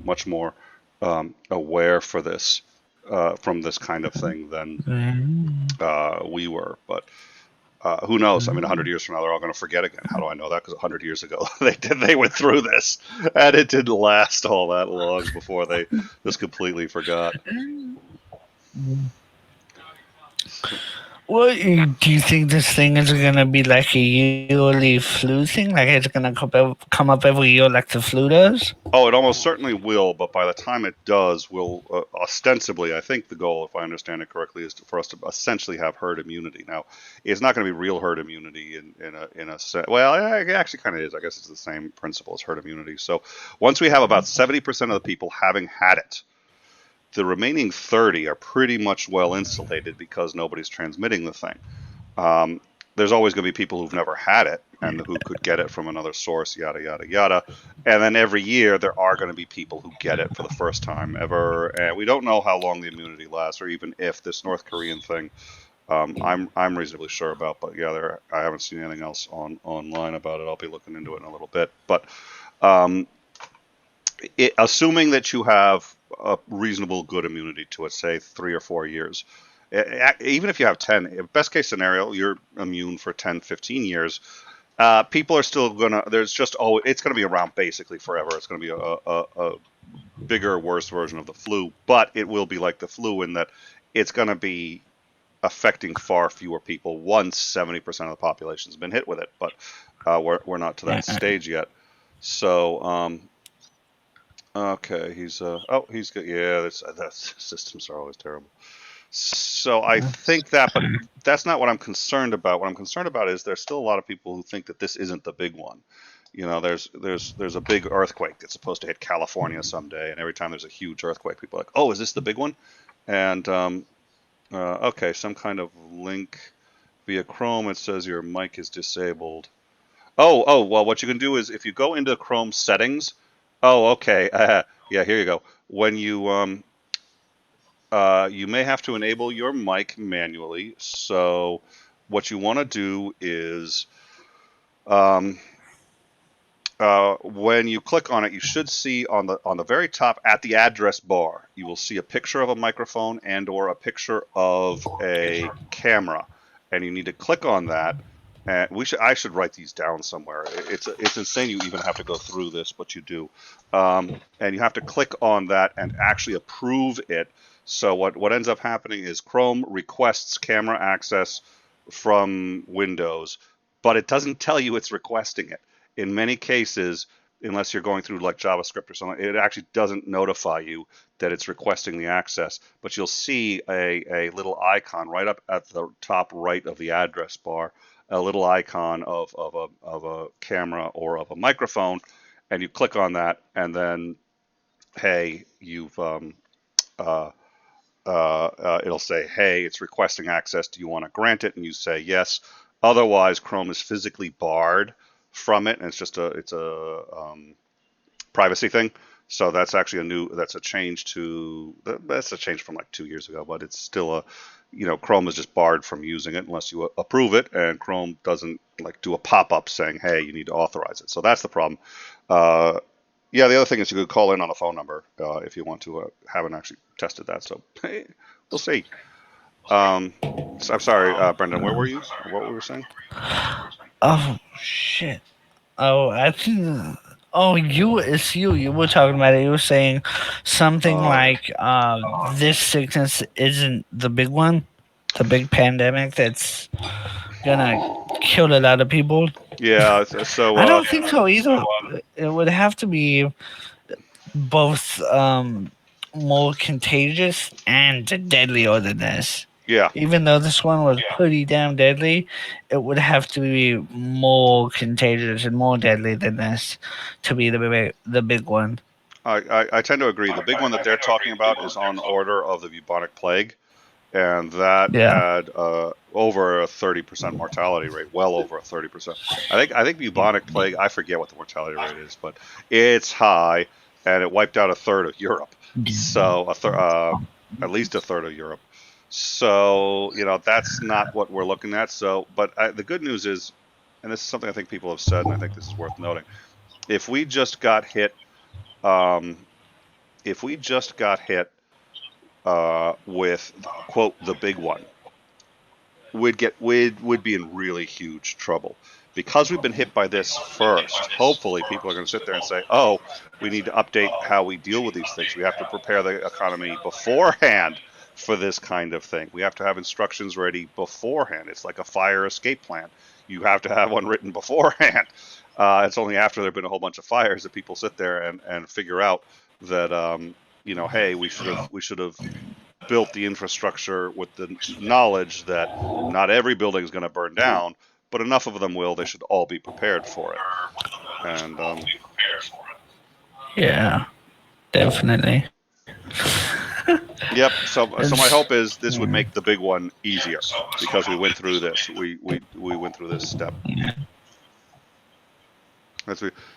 much more aware for this from this kind of thing than we were. But Who knows? I mean, 100 Mm. years from now, they're all going to forget again. How do I know that? Because 100 years ago, they went through this, and it didn't last all that long before they just completely forgot. Well, do you think this thing is gonna be like a yearly flu thing? Like it's gonna come up every year like the flu does? Oh, it almost certainly will, but by the time it does, we'll ostensibly, I think the goal, if I understand it correctly, is for us to essentially have herd immunity. Now, it's not going to be real herd immunity in a set. Well, it actually kind of is. I guess it's the same principle as herd immunity. So once we have about 70% of the people having had it, the remaining 30 are pretty much well insulated because nobody's transmitting the thing. Um, there's always going to be people who've never had it and who could get it from another source, yada, yada, yada. And then every year there are going to be people who get it for the first time ever. And we don't know how long the immunity lasts or even if this North Korean thing, I'm reasonably sure about. But yeah, I haven't seen anything else online about it. I'll be looking into it in a little bit. But um, assuming that you have a reasonable good immunity to it, say 3 or 4 years, even if you have 10, best case scenario, you're immune for 10, 15 years. People are still gonna. There's just it's gonna be around basically forever. It's gonna be a bigger, worse version of the flu, but it will be like the flu in that it's gonna be affecting far fewer people once 70% of the population's been hit with it. But we're not to that Yeah. stage yet. So okay, he's good. Yeah, that's systems are always terrible. So I think that, but that's not what I'm concerned about. What I'm concerned about is there's still a lot of people who think that this isn't the big one. You know, there's a big earthquake that's supposed to hit California someday, and every time there's a huge earthquake, people are like, oh, is this the big one? And okay, some kind of link via Chrome. It says your mic is disabled. Well, what you can do is if you go into Chrome settings. Oh, okay. Yeah, here you go. When you may have to enable your mic manually. So what you want to do is um, when you click on it, you should see on the very top at the address bar, you will see a picture of a microphone and or a picture of a camera, and you need to click on that. And I should write these down somewhere. It's insane you even have to go through this, but you do. And you have to click on that and actually approve it. So what ends up happening is Chrome requests camera access from Windows, but it doesn't tell you it's requesting it in many cases, unless you're going through like JavaScript or something, it actually doesn't notify you that it's requesting the access. But you'll see a little icon right up at the top right of the address bar, a little icon of a camera or of a microphone, and you click on that, and then hey, uh, it'll say, hey, it's requesting access. Do you want to grant it? And you say yes. Otherwise, Chrome is physically barred from it, and it's a privacy thing. So that's actually that's a change that's a change from like 2 years ago, but it's still Chrome is just barred from using it unless you approve it, and Chrome doesn't like do a pop-up saying, hey, you need to authorize it. So that's the problem. Uh, yeah, the other thing is you could call in on a phone number if you want to. Haven't actually tested that, so we'll see. Um, I'm sorry, Brendan. Where were you? What were we saying? Oh shit. Oh, I think. Oh, it's you. You were talking about it. You were saying something Oh, like, "This sickness isn't the big one, the big pandemic that's gonna kill a lot of people." yeah. So, I don't think so either. It would have to be both more contagious and deadlier than this. yeah, Even though this one was pretty damn deadly, it would have to be more contagious and more deadly than this to be the big one. I tend to agree. The big one that they're talking about is on order of the bubonic plague, and that Yeah. had over a 30% mortality rate, well over a 30%. I think bubonic plague. I forget what the mortality rate is, but it's high, and it wiped out a third of Europe. So at least a third of Europe. So that's not what we're looking at. So, but the good news is, and this is something I think people have said, and I think this is worth noting. If we just got hit, um, if we just got hit with quote the big one, would be in really huge trouble because we've been hit by this first. Hopefully, people are going to sit there and say, "Oh, we need to update how we deal with these things. We have to prepare the economy beforehand for this kind of thing. We have to have instructions ready beforehand. It's like a fire escape plan. You have to have one written beforehand." It's only after there have been a whole bunch of fires that people sit there and figure out that hey, we should have built the infrastructure with the knowledge that not every building is going to burn down, but enough of them will. They should all be prepared for it. And Yeah, definitely. yep. So my It's, hope is this would yeah, make the big one easier because we went through this. We went through this step. yeah.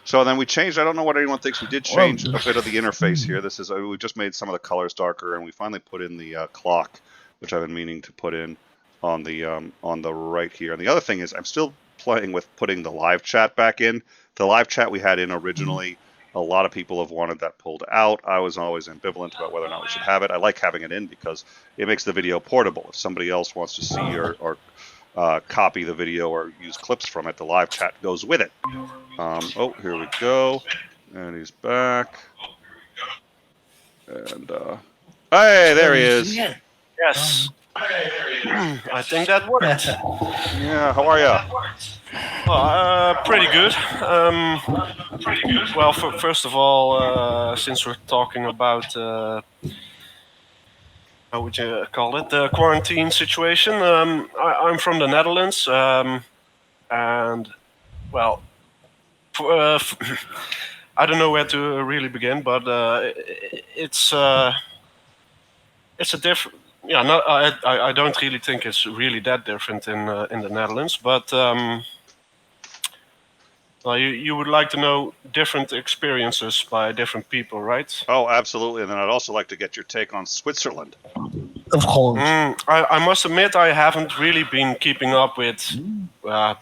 So then we changed. I don't know what anyone thinks. We did Well, change a bit of the interface here. This is we just made some of the colors darker, and we finally put in the clock, which I've been meaning to put in on the right here. And the other thing is, I'm still playing with putting the live chat back in. The live chat we had in originally, a lot of people have wanted that pulled out. I was always ambivalent about whether or not we should have it. I like having it in because it makes the video portable. If somebody else wants to see or copy the video or use clips from it, the live chat goes with it. Oh, here we go. And he's back. And, hey, there he is. yeah. Yes. I think that worked. Yeah, how are ya? Pretty good. Well, first of all, since we're talking about how would you call it, the quarantine situation, I'm from the Netherlands, and well, I don't know where to really begin, but it's a different. Yeah, no, I don't really think it's really that different in the Netherlands, but well, you would like to know different experiences by different people, right? Oh, absolutely. And then I'd also like to get your take on Switzerland. Of course. I must admit I haven't really been keeping up with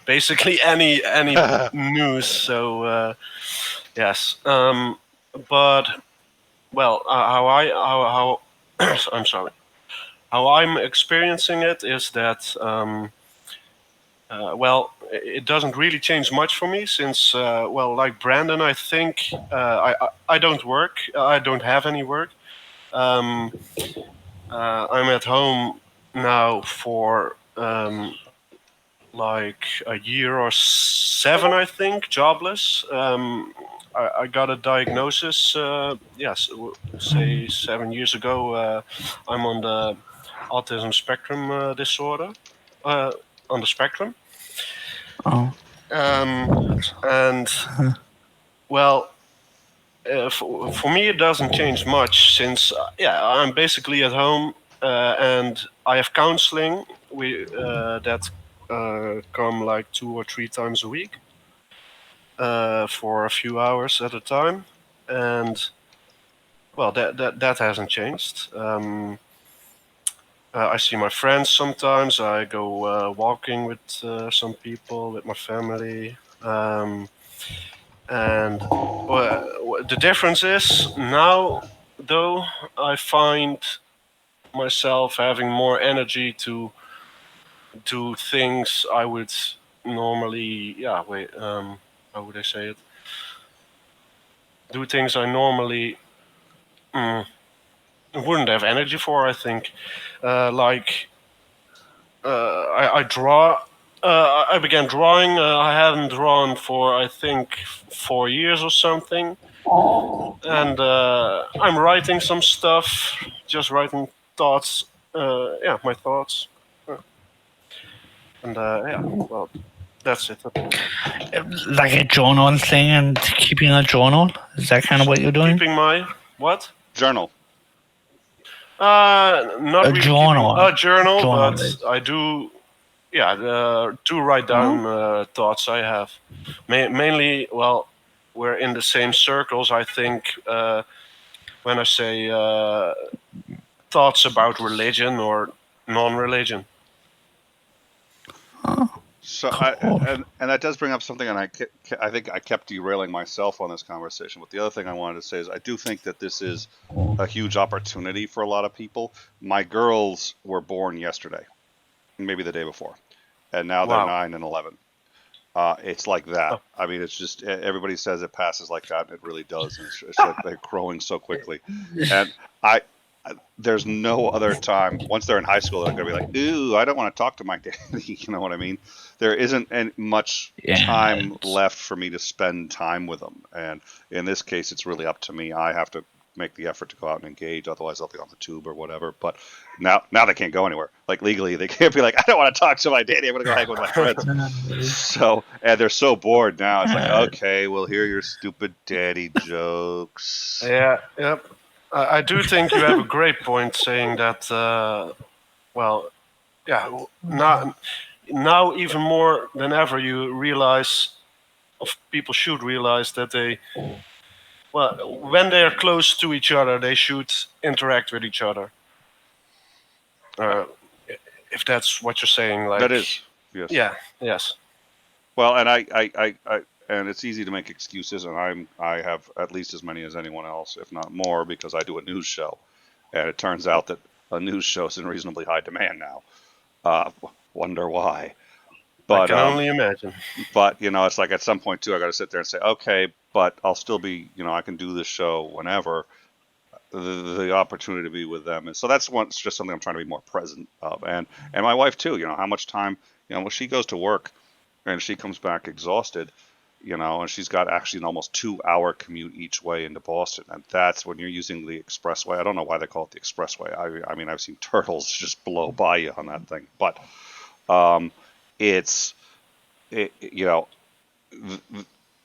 basically any news. So yes, but well, how I'm sorry. How I'm experiencing it is that well, it doesn't really change much for me since well, like Brandon, I think I don't work. I don't have any work. Um, I'm at home now for like a year or 7, I think, jobless. I got a diagnosis, yes, say 7 years ago. I'm on the autism spectrum disorder, on the spectrum. Oh. And well, for me, it doesn't change much since, yeah, I'm basically at home and I have counseling that come like 2 or 3 times a week for a few hours at a time. And well, that hasn't changed. I see my friends sometimes. I go walking with some people, with my family. And the difference is now, though, I find myself having more energy to do things I would normally, yeah, wait, how would I say it? Do things I normally wouldn't have energy for, I think. Like, I draw. I began drawing. I hadn't drawn for, I think, 4 years or something. And I'm writing some stuff, just writing thoughts. Yeah, my thoughts. And yeah, well, that's it. Like a journal thing and keeping a journal? Is that kind of what you're doing? Keeping my what? Journal. Not A really journal. keeping a journal, Journal but is- I do. Yeah, do write down thoughts I have. Mainly, well, we're in the same circles. I think when I say thoughts about religion or non-religion. Oh, So cool. and that does bring up something, and I think I kept derailing myself on this conversation. But the other thing I wanted to say is I do think that this is a huge opportunity for a lot of people. My girls were born yesterday, maybe the day before, and now they're Wow. 9 and 11. It's like that. Oh, I mean, it's just everybody says it passes like that, and it really does. And it's like they're growing so quickly. And I, there's no other time. Once they're in high school, they're gonna be like, "Ooh, I don't want to talk to my daddy." You know what I mean? There isn't much Yeah, time left for me to spend time with them. And in this case, it's really up to me. I have to make the effort to go out and engage. Otherwise, they'll be on the tube or whatever. But now they can't go anywhere. Like legally, they can't be like, "I don't want to talk to my daddy. I'm gonna go hang with my friends." So, and they're so bored now. It's like, okay, we'll hear your stupid daddy jokes. yeah, yep. I do think you have a great point saying that. Well, yeah. Now even more than ever, you realize, of people should realize that they, well, when they are close to each other, they should interact with each other. Uh, Uh, if that's what you're saying, that like, is, yes. yeah, yes. Well, and and it's easy to make excuses, and I have at least as many as anyone else, if not more, because I do a news show, and it turns out that a news show is in reasonably high demand now. Uh, Wonder why? I But can only imagine. it's like at some point too, I got to sit there and say, okay, but I'll still be, I can do this show whenever. The opportunity to be with them, and so that's one. It's just something I'm trying to be more present of, and my wife too. How much time, when she goes to work and she comes back exhausted, and she's got actually an almost 2 hour commute each way into Boston, and that's when you're using the expressway. I don't know why they call it the expressway. I mean, I've seen turtles just blow by you on that thing, but um, it's it, you know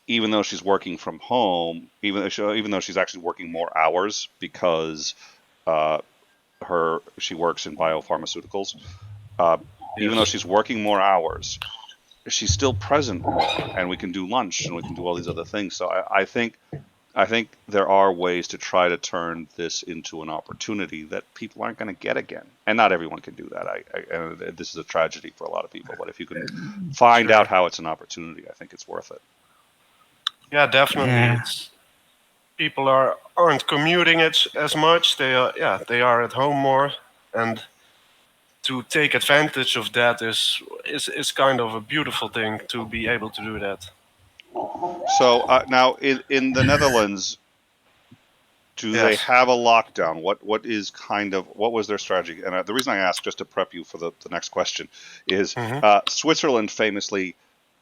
even though she's working from home, even though she's actually working more hours because uh, she works in biopharmaceuticals. Uh, Even though Yes. she's working more hours, she's still present more, and we can do lunch and we can do all these other things. So I think there are ways to try to turn this into an opportunity that people aren't going to get again, and not everyone can do that. And this is a tragedy for a lot of people, but if you can find out Sure. how it's an opportunity, I think it's worth it. Yeah, definitely. yeah. It's people aren't commuting it as much. They are, yeah, they are at home more, and to take advantage of that is kind of a beautiful thing to be able to do that. So now in the Netherlands, do they Yes. have a lockdown? What was their strategy? And the reason I ask, just to prep you for the next question, is Hmm. Switzerland famously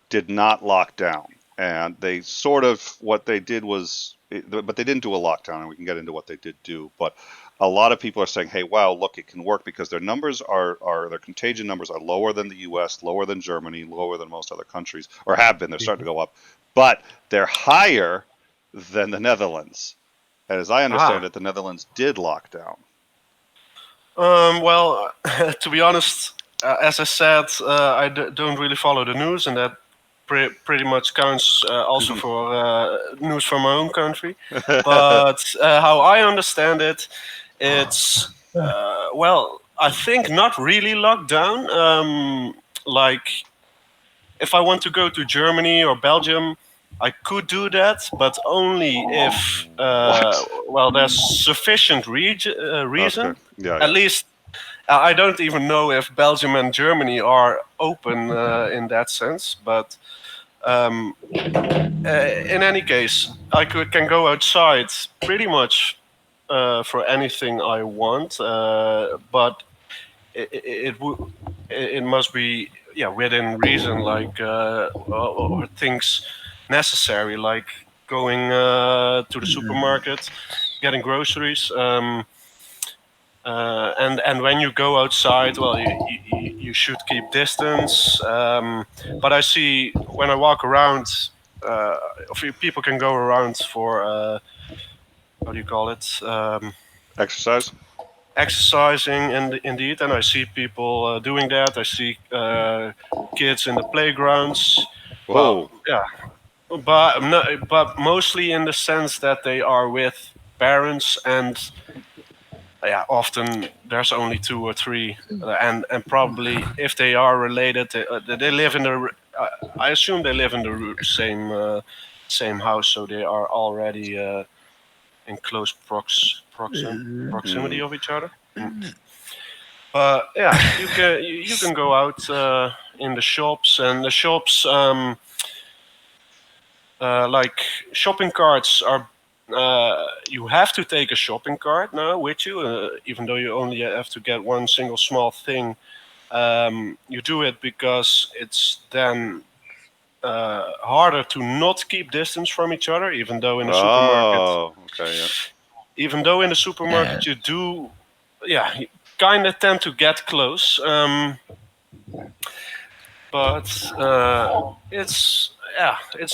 did not lock down, and they sort of what they did was, but they didn't do a lockdown, and we can get into what they did do. But a lot of people are saying, "Hey, wow, look, it can work," because their numbers are their contagion numbers are lower than the U.S., lower than Germany, lower than most other countries, or have been. They're starting to go up, but they're higher than the Netherlands. And as I understand Ah. it, the Netherlands did lock down. Well, to be honest, as I said, don't really follow the news, and that pretty much counts also for news from my own country. But how I understand it, it's well, I think not really locked down. Like if I want to go to Germany or Belgium, I could do that, but only if What? well, there's sufficient Okay. reason. Yeah, At yeah. least I don't even know if Belgium and Germany are open in that sense, but in any case, can go outside pretty much for anything I want, but it must be, yeah, within reason, like or things necessary, like going to the supermarket, getting groceries. And when you go outside, well, you should keep distance. But I see when I walk around, a few people can go around for how do you call it? Exercise? Exercising, and indeed, and I see people doing that. I see kids in the playgrounds. Well, Whoa. yeah, but no, but mostly in the sense that they are with parents, and yeah, often there's only two or three, and probably if they are related, they live in the. I assume they live in the same house, so they are already in close proximity Mm. of each other. Mm. But yeah, you can go out in the shops, and the shops like shopping carts are. You have to take a shopping cart now with you, even though you only have to get one single small thing. You do it because it's then harder to not keep distance from each other, even though in the supermarket, Oh, okay, yeah. Yeah. you do, yeah, you kind of tend to get close. But it's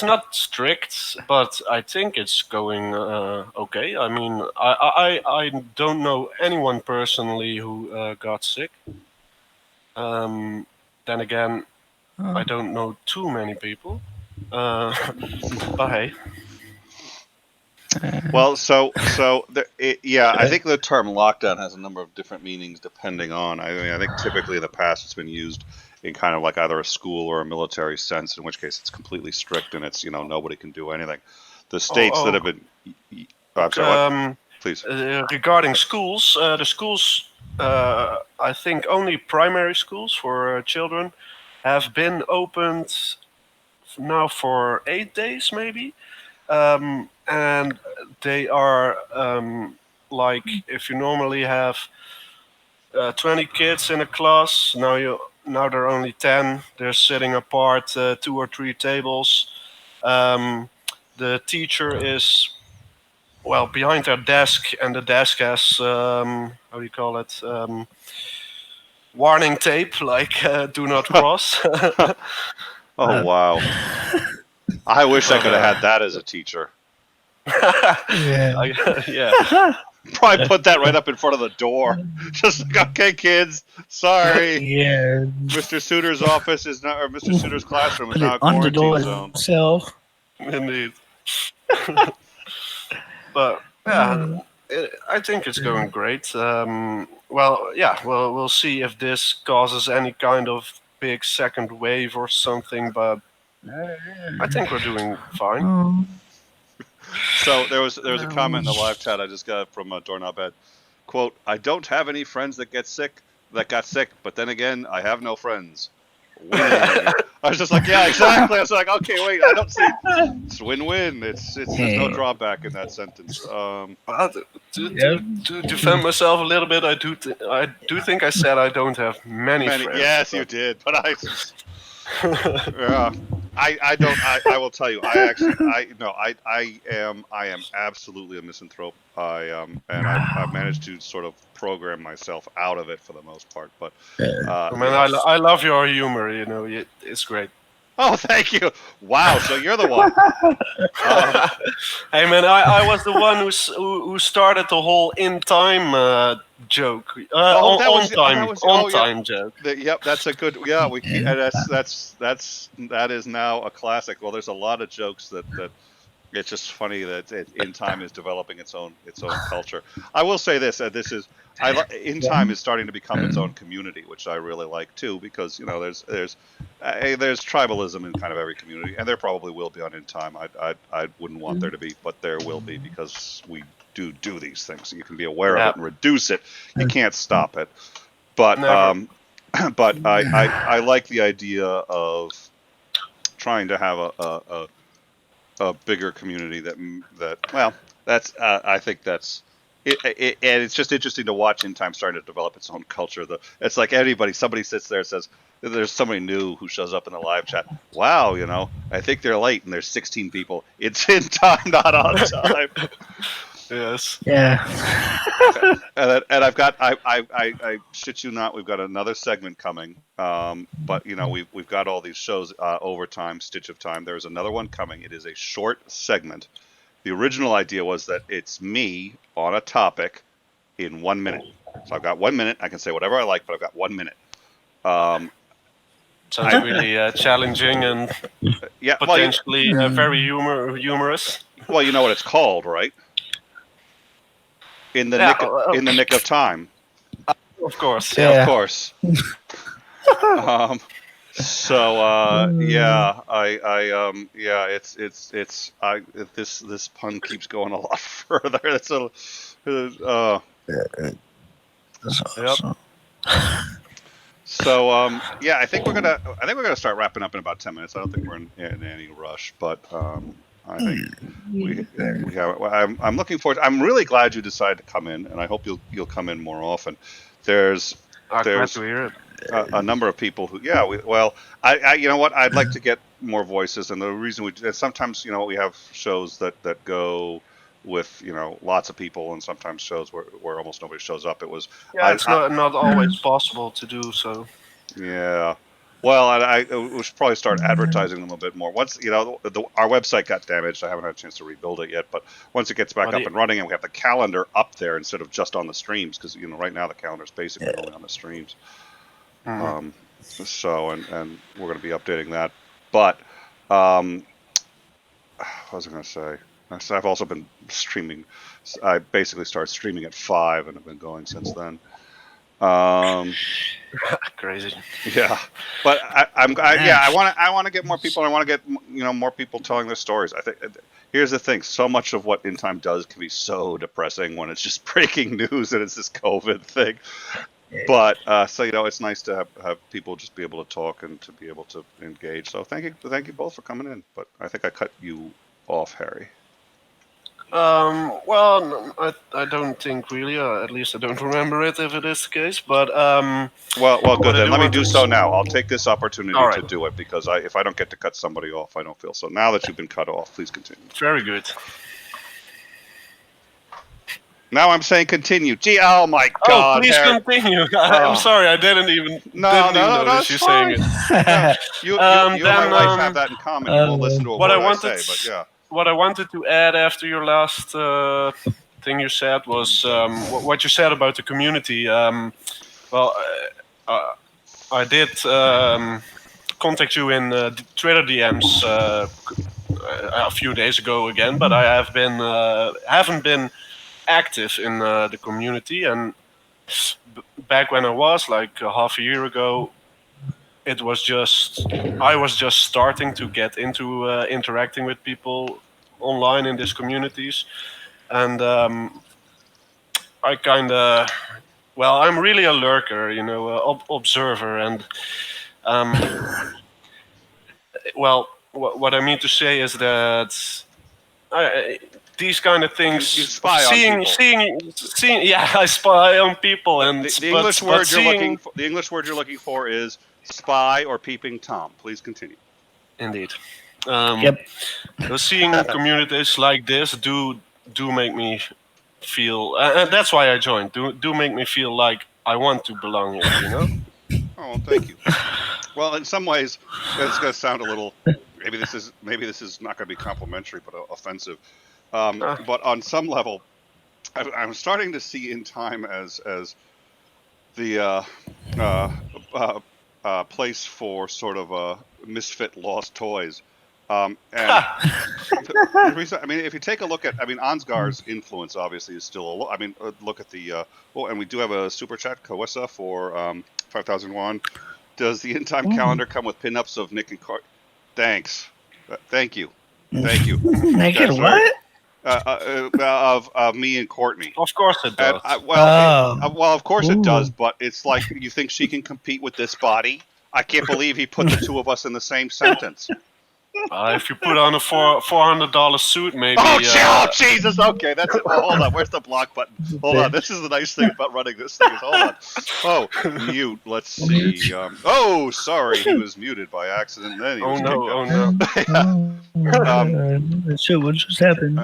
not strict, but I think it's going okay. I mean, I don't know anyone personally who got sick. Then again, I Oh, don't know too many people. Uh, but hey, Well, yeah, I think the term lockdown has a number of different meanings depending on. I mean, I think typically in the past it's been used in kind of like either a school or a military sense, in which case it's completely strict and it's nobody can do anything. The oh, states that have been, I'm okay, sorry, what? Please. regarding schools, the schools, I think only primary schools for children have been opened now for 8 days, maybe. And they are like if you normally have 20 kids in a class, now there are only 10. They're sitting apart, 2 or 3 tables. Um, the teacher is behind their desk, and the desk has how do you call it? Warning tape, like "Do not cross." Oh, uh, wow. I wish I But could have had that as a teacher. yeah. yeah, Probably put that right up in front of the door. Just like, okay, kids, sorry. Yeah. Mr. Souter's office is now, or Mr. Souter's classroom is Put now it a on the quarantine door zone. itself. indeed. But yeah, Uh, I think it's going great. We'll see if this causes any kind of big second wave or something. But I think we're doing fine. oh, So there was a comment in um, the live chat I just got from Doorknob Ed. Quote, I don't have any friends that got sick, but then again, I have no friends. Winning. I was just like, yeah, exactly. I was like, okay, wait, I don't see it's win-win. It's there's no hey, drawback in that sentence. But yep. to defend myself a little bit, I do think I said I don't have many Many, friends. yes, you did, but yeah, I don't. I will tell you. I actually. I no. I am absolutely a misanthrope. I've managed to sort of program myself out of it for the most part. But I mean, I love your humor. It's great. oh, thank you. Wow. So you're the one. Um, Hey man, I was the one who started the whole in time joke. oh, On oh yeah. time joke. Yep, that's a good. Yeah, we keep, Yeah. and that is now a classic. Well, there's a lot of jokes that it's just funny that in time is developing its own culture. I will say this: this is in time is starting to become its own community, which I really like too, because there's tribalism in kind of every community, and there probably will be on in time. I wouldn't want there to be, but there will be because we do these things. You can be aware of Yeah, it and reduce it. You can't stop it, but never. but I like the idea of trying to have a bigger community that well that's I think that's and it's just interesting to watch in time starting to develop its own culture. It's like somebody sits there and says there's somebody new who shows up in the live chat. Wow, I think they're late and there's 16 people. It's in time, not on time. Yes. Yeah. And I've got I shit you not, we've got another segment coming. But we've got all these shows overtime, Stitch of Time. There's another one coming. It is a short segment. The original idea was that it's me on a topic in 1 minute. So I've got 1 minute. I can say whatever I like, but I've got 1 minute. Sounds really challenging and Yeah. potentially very humorous. Well, you know what it's called, right? In the Yeah, nick of time. of course. Yeah, Yeah. of course. So yeah, yeah, this pun keeps going a lot further. It's a That's Yep. awesome. So yeah, I think we're gonna start wrapping up in about 10 minutes. I don't think we're in any rush, but I think we we have. Well, I'm looking forward. I'm really glad you decided to come in, and I hope you'll come in more often. There's I'm glad there's to hear it. a number of people who, yeah, well, you know what, I'd like to get more voices, and the reason and sometimes, we have shows that go with, lots of people, and sometimes shows where almost nobody shows up. It was, Yeah, I, it's I not always possible to do so. yeah. Well, we should probably start advertising them a bit more. Once, our website got damaged. I haven't had a chance to rebuild it yet, but once it gets back But up and running, and we have the calendar up there instead of just on the streams, because right now the calendar is basically only on the streams. Mhm. Um, and we're going to be updating that. But what was I going to say? So I've also been streaming. I basically started streaming at 5 and have been going since then. Crazy. Yeah, but I want to get more people. I want to get more people telling their stories. I think here's the thing: so much of what In Time does can be so depressing when it's just breaking news and it's this COVID thing. But so it's nice to have people just be able to talk and to be able to engage. So thank you both for coming in. But I think I cut you off, Harry. Well, I don't think really. At least I don't remember it if it is the case. But Well, good what I then. do Let me want do to. so now. I'll take this opportunity All to right. do it because if I don't get to cut somebody off, I don't feel so. Now that you've been cut off, please continue. Very good. Now I'm saying continue. Gee, oh my Oh, God, please Harry. continue. I'm Oh, sorry, I didn't even no, notice it's you saying fine. it. Yeah, you and my Then wife have that in common. You won't listen to a what I word I wanted, say, but yeah. what I wanted to add after your last thing you said was what you said about the community. Well, I did contact you in Twitter DMs a few days ago again, but I haven't been active in the community. And back when I was like half a year ago, I was just starting to get into interacting with people online in these communities, and I kind of, well, I'm really a lurker, observer, and um, well, what I mean to say is that I, these kind of You things, spy on people. seeing, yeah, I spy on people, and The but English word you're looking seeing, for, the English word you're looking for is spy or peeping Tom. Please continue. indeed, Yep. seeing communities like this do make me feel, and that's why I joined. Do make me feel like I want to belong here. Oh, well, thank you. Well, in some ways, it's going to sound a little. Maybe this is not going to be complimentary, but offensive. Uh, But on some level, I'm starting to see In Time as the uh, uh, place for sort of misfit lost toys. And the reason, I mean, if you take a look at, I mean, Ansgar's influence obviously is still I mean, look at the, well, and we do have a super chat, Coessa, for 5,001. Does the In Time calendar come with pinups of Nick and Cart? Thanks. Thank you. Thank you. Make it That's very, what? of me and Courtney. of course it And does. well, of course it does, Ooh. but it's like you think she can compete with this body? I can't believe he put the two of us in the same sentence. If you put on a $400 suit, maybe. Oh, Jesus! Okay, that's it. Well, hold on. Where's the block button? Hold on. This is the nice thing about running this thing. Is hold on. Oh, mute. Let's see. Oh, sorry, he was muted by accident. Then he Oh was no! kicked Oh no! out. So what just happened?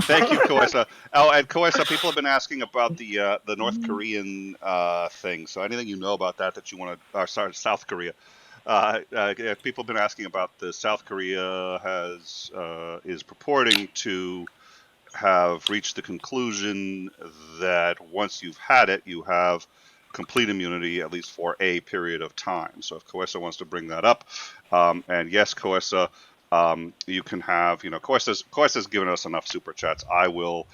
Thank you, Coessa. Oh, and Coessa, people have been asking about the North Korean thing. So anything you know about that you want to? Sorry, South Korea. Yeah, people have been asking about the South Korea is purporting to have reached the conclusion that once you've had it, you have complete immunity at least for a period of time. So if Coessa wants to bring that up, and yes, Coessa, you can have, Coessa's given us enough super chats. I will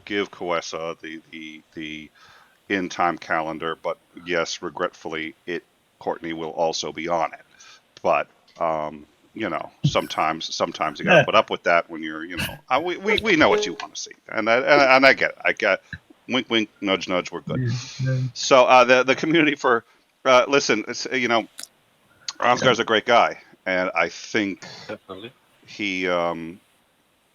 give Coessa the In Time calendar, but yes, regretfully, Courtney will also be on it. But sometimes you got to put up with that when you're, we know what you want to see, and I get it. Wink, wink, nudge, nudge. We're good. Yeah. So the community for listen, it's, Ansgar's a great guy, and I think Definitely. he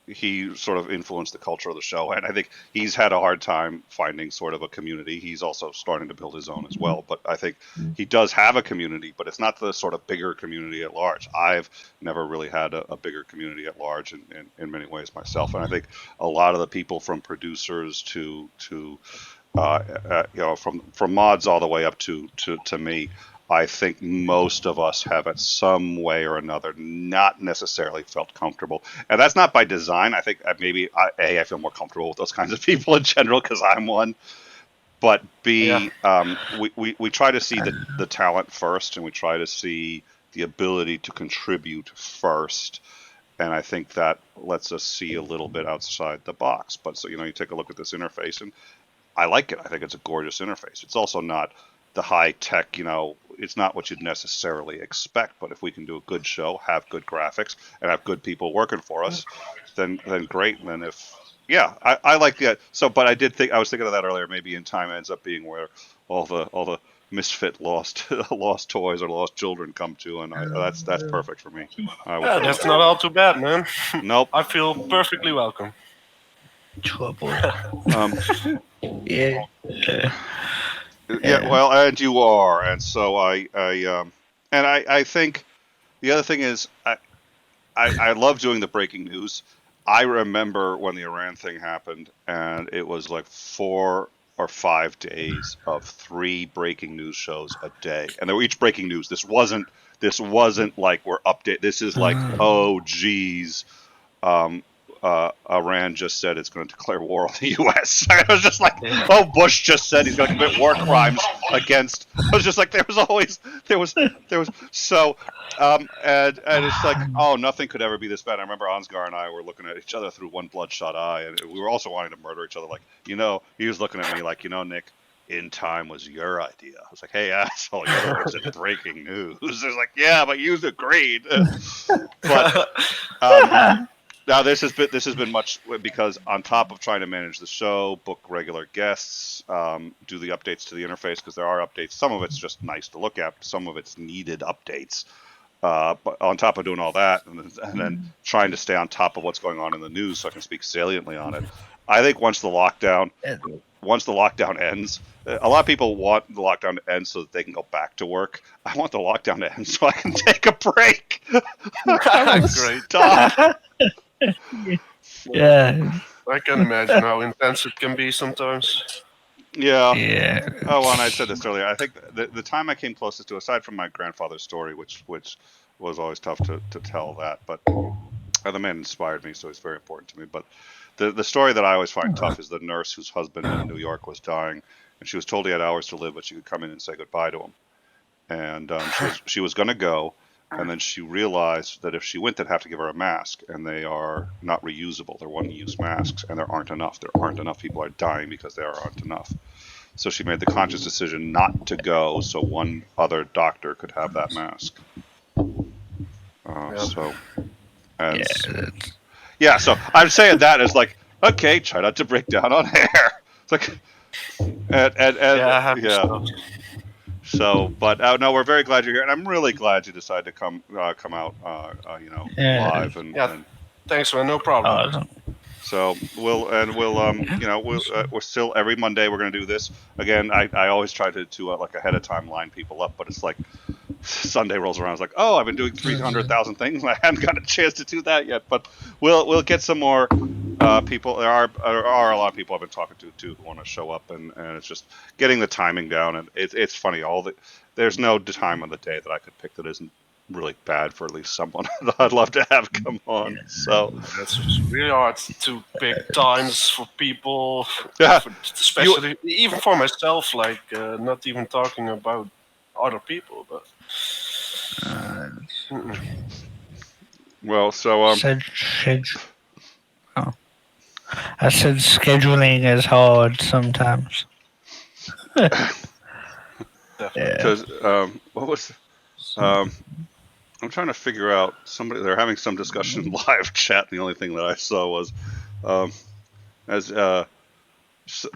he sort of influenced the culture of the show, and I think he's had a hard time finding sort of a community. He's also starting to build his own as well, but I think he does have a community, but it's not the sort of bigger community at large. I've never really had a bigger community at large in many ways myself, and I think a lot of the people from producers to from mods all the way up to me. I think most of us have, at some way or another, not necessarily felt comfortable, and that's not by design. I think maybe I feel more comfortable with those kinds of people in general because I'm one. But Yeah. B, we try to see the talent first, and we try to see the ability to contribute first. And I think that lets us see a little bit outside the box. But so you take a look at this interface, and I like it. I think it's a gorgeous interface. It's also not the high tech, it's not what you'd necessarily expect. But if we can do a good show, have good graphics, and have good people working for us, then great. And then I like that. So, but I was thinking of that earlier. Maybe in time ends up being where all the misfit lost lost toys or lost children come to, and that's perfect for me. I would Yeah, prefer that's not all too bad, man. Nope. I feel perfectly welcome. Trouble. Um, Yeah. Yeah, well, and you are, and so I think the other thing is I love doing the breaking news. I remember when the Iran thing happened, and it was like 4 or 5 days of 3 breaking news shows a day, and they were each breaking news. This wasn't like we're update. This is like, oh geez, um, Iran just said it's going to declare war on the U.S. I was just like, oh, Bush just said he's going to commit war crimes against. I was just like, there was so, and it's like, oh, nothing could ever be this bad. I remember Ansgar and I were looking at each other through one bloodshot eye, and we were also wanting to murder each other. Like, he was looking at me like, Nick. In time was your idea. I was like, hey, asshole, you're the one who said breaking news. It's like, yeah, but you agreed. But now this has been much because on top of trying to manage the show, book regular guests, do the updates to the interface because there are updates. Some of it's just nice to look at. Some of it's needed updates. But on top of doing all that, and then trying to stay on top of what's going on in the news so I can speak saliently on it. I think once the lockdown ends, a lot of people want the lockdown to end so that they can go back to work. I want the lockdown to end so I can take a break. Great. Stop. Yeah. I can imagine how intense it can be sometimes. Yeah. Yeah. Oh, and I said this earlier. I think the time I came closest to, aside from my grandfather's story, which was always tough to tell that, but the man inspired me, so he's very important to me. But the story that I always find tough is the nurse whose husband in New York was dying, and she was told he had hours to live, but she could come in and say goodbye to him. And she was going to go, and then she realized that if she went, they'd have to give her a mask, and they are not reusable. They're one-use masks, and there aren't enough. There aren't enough. People are dying because there aren't enough. So she made the conscious decision not to go, so one other doctor could have that mask. So, and so I'm saying that as like, okay, try not to break down on air. It's like, yeah. So, but no, we're very glad you're here, and I'm really glad you decided to come out, live and thanks, man. No problem. So we're still every Monday we're going to do this again. I always try to like ahead of time line people up, but it's like Sunday rolls around. It's like, oh, I've been doing 300,000 things and I haven't got a chance to do that yet. But we'll get some more people. There are a lot of people I've been talking to who want to show up, and it's just getting the timing down. And it's funny. There's no time of the day that I could pick that isn't really bad for at least someone that I'd love to have come on. So it's really hard to pick times for people, especially even for myself. Like not even talking about other people, but well, so I said scheduling is hard sometimes. Because what was I'm trying to figure out they're having some discussion in live chat, and the only thing that I saw was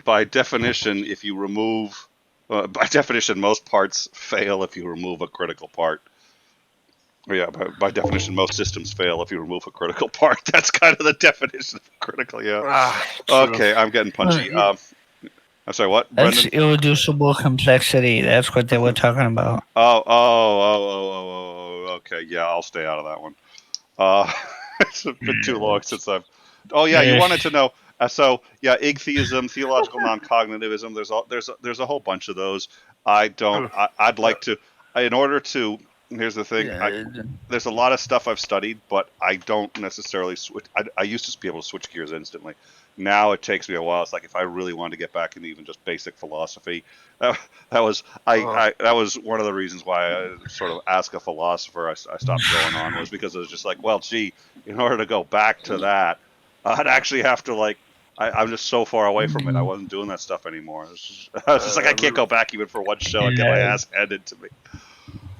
by definition, if you remove, by definition, most parts fail if you remove a critical part. Yeah, by definition, most systems fail if you remove a critical part. That's kind of the definition of critical. Yeah. True. Okay, I'm getting Well, punchy. I'm sorry. What, that's Brendan? irreducible complexity. That's what they were talking about. Okay. Yeah, I'll stay out of that one. It's been too long Yes. since I've. Oh yeah, you wanted to Yes. know. So yeah, igtheism, theological non-cognitivism. There's a whole bunch of those. I don't. True. I'd like to. In order to. Here's the thing. Yeah. There's a lot of stuff I've studied, but I don't necessarily switch. I used to be able to switch gears instantly. Now it takes me a while. It's like if I really wanted to get back into even just basic philosophy, that was that was one of the reasons why I sort of ask a philosopher. I stopped going on was because it was just like, well, gee, in order to go back to that, I'd actually have to like. I'm just so far away from it. I wasn't doing that stuff anymore. It's just like I can't go back even for one show and get my Yeah. ass handed to me.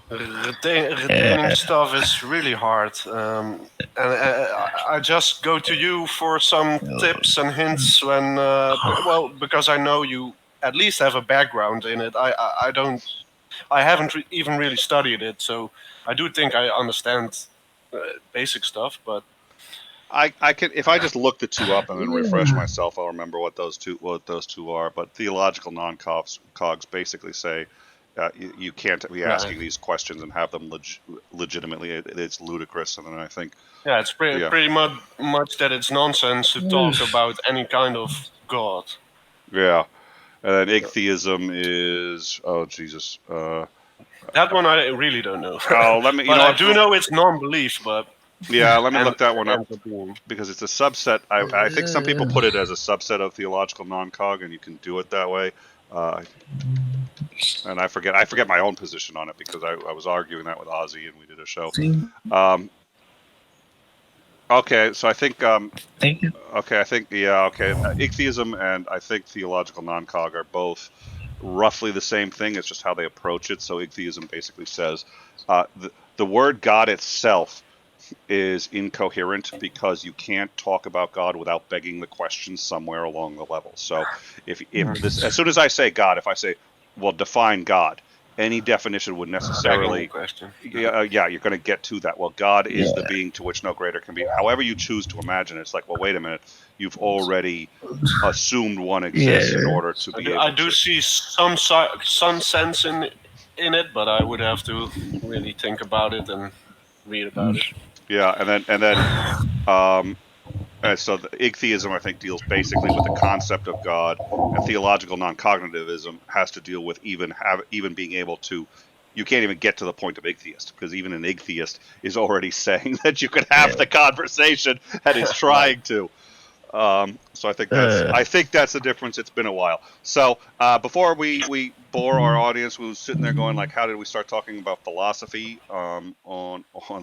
Retaining stuff is really hard, and I just go to you for some tips and hints when, well, because I know you at least have a background in it. I don't, I haven't even really studied it, so I do think I understand basic stuff, but I can if I just look the two up and then refresh myself, I'll remember what those two are. But theological non-cogs basically say you can't be yeah, asking these questions and have them legitimately. It's ludicrous, and then I think yeah, it's yeah, pretty much that it's nonsense to talk about any kind of God. yeah, and then ichtheism is Jesus. That one I really don't know, Oh, let me. You but know I what? do know it's non-belief, but Yeah, let me and look that one it up ends up being. because it's a subset. I think some people put it as a subset of theological non-cog, and you can do it that way. Uh, and I forget my own position on it because I was arguing that with Ozzy and we did a show. See, Um, okay, so I think thank you. okay, I think yeah, okay, ichtheism and I think theological non-cog are both roughly the same thing. It's just how they approach it. So ichtheism basically says the word God itself is incoherent because you can't talk about God without begging the question somewhere along the level. So if this as soon as I say God, if I say, well, define God, any definition would Begging the necessarily question. yeah, you're going to get to that. Well, God is the Yeah. being to which no greater can be. However you choose to imagine it, it's like, well, wait a minute, you've already assumed one exists in Yeah. order to be I able do to. see some sense in it, but I would have to really think about it and read about it. Yeah, and then um, so the ichtheism, I think, deals basically with the concept of God, and theological non-cognitivism has to deal with even being able to. You can't even get to the point of ichtheist because even an ichtheist is already saying that you could have Yeah. the conversation and is Right. trying to. So I think that's the difference. It's been a while. So before we bore our audience who's sitting there going like, how did we start talking about philosophy on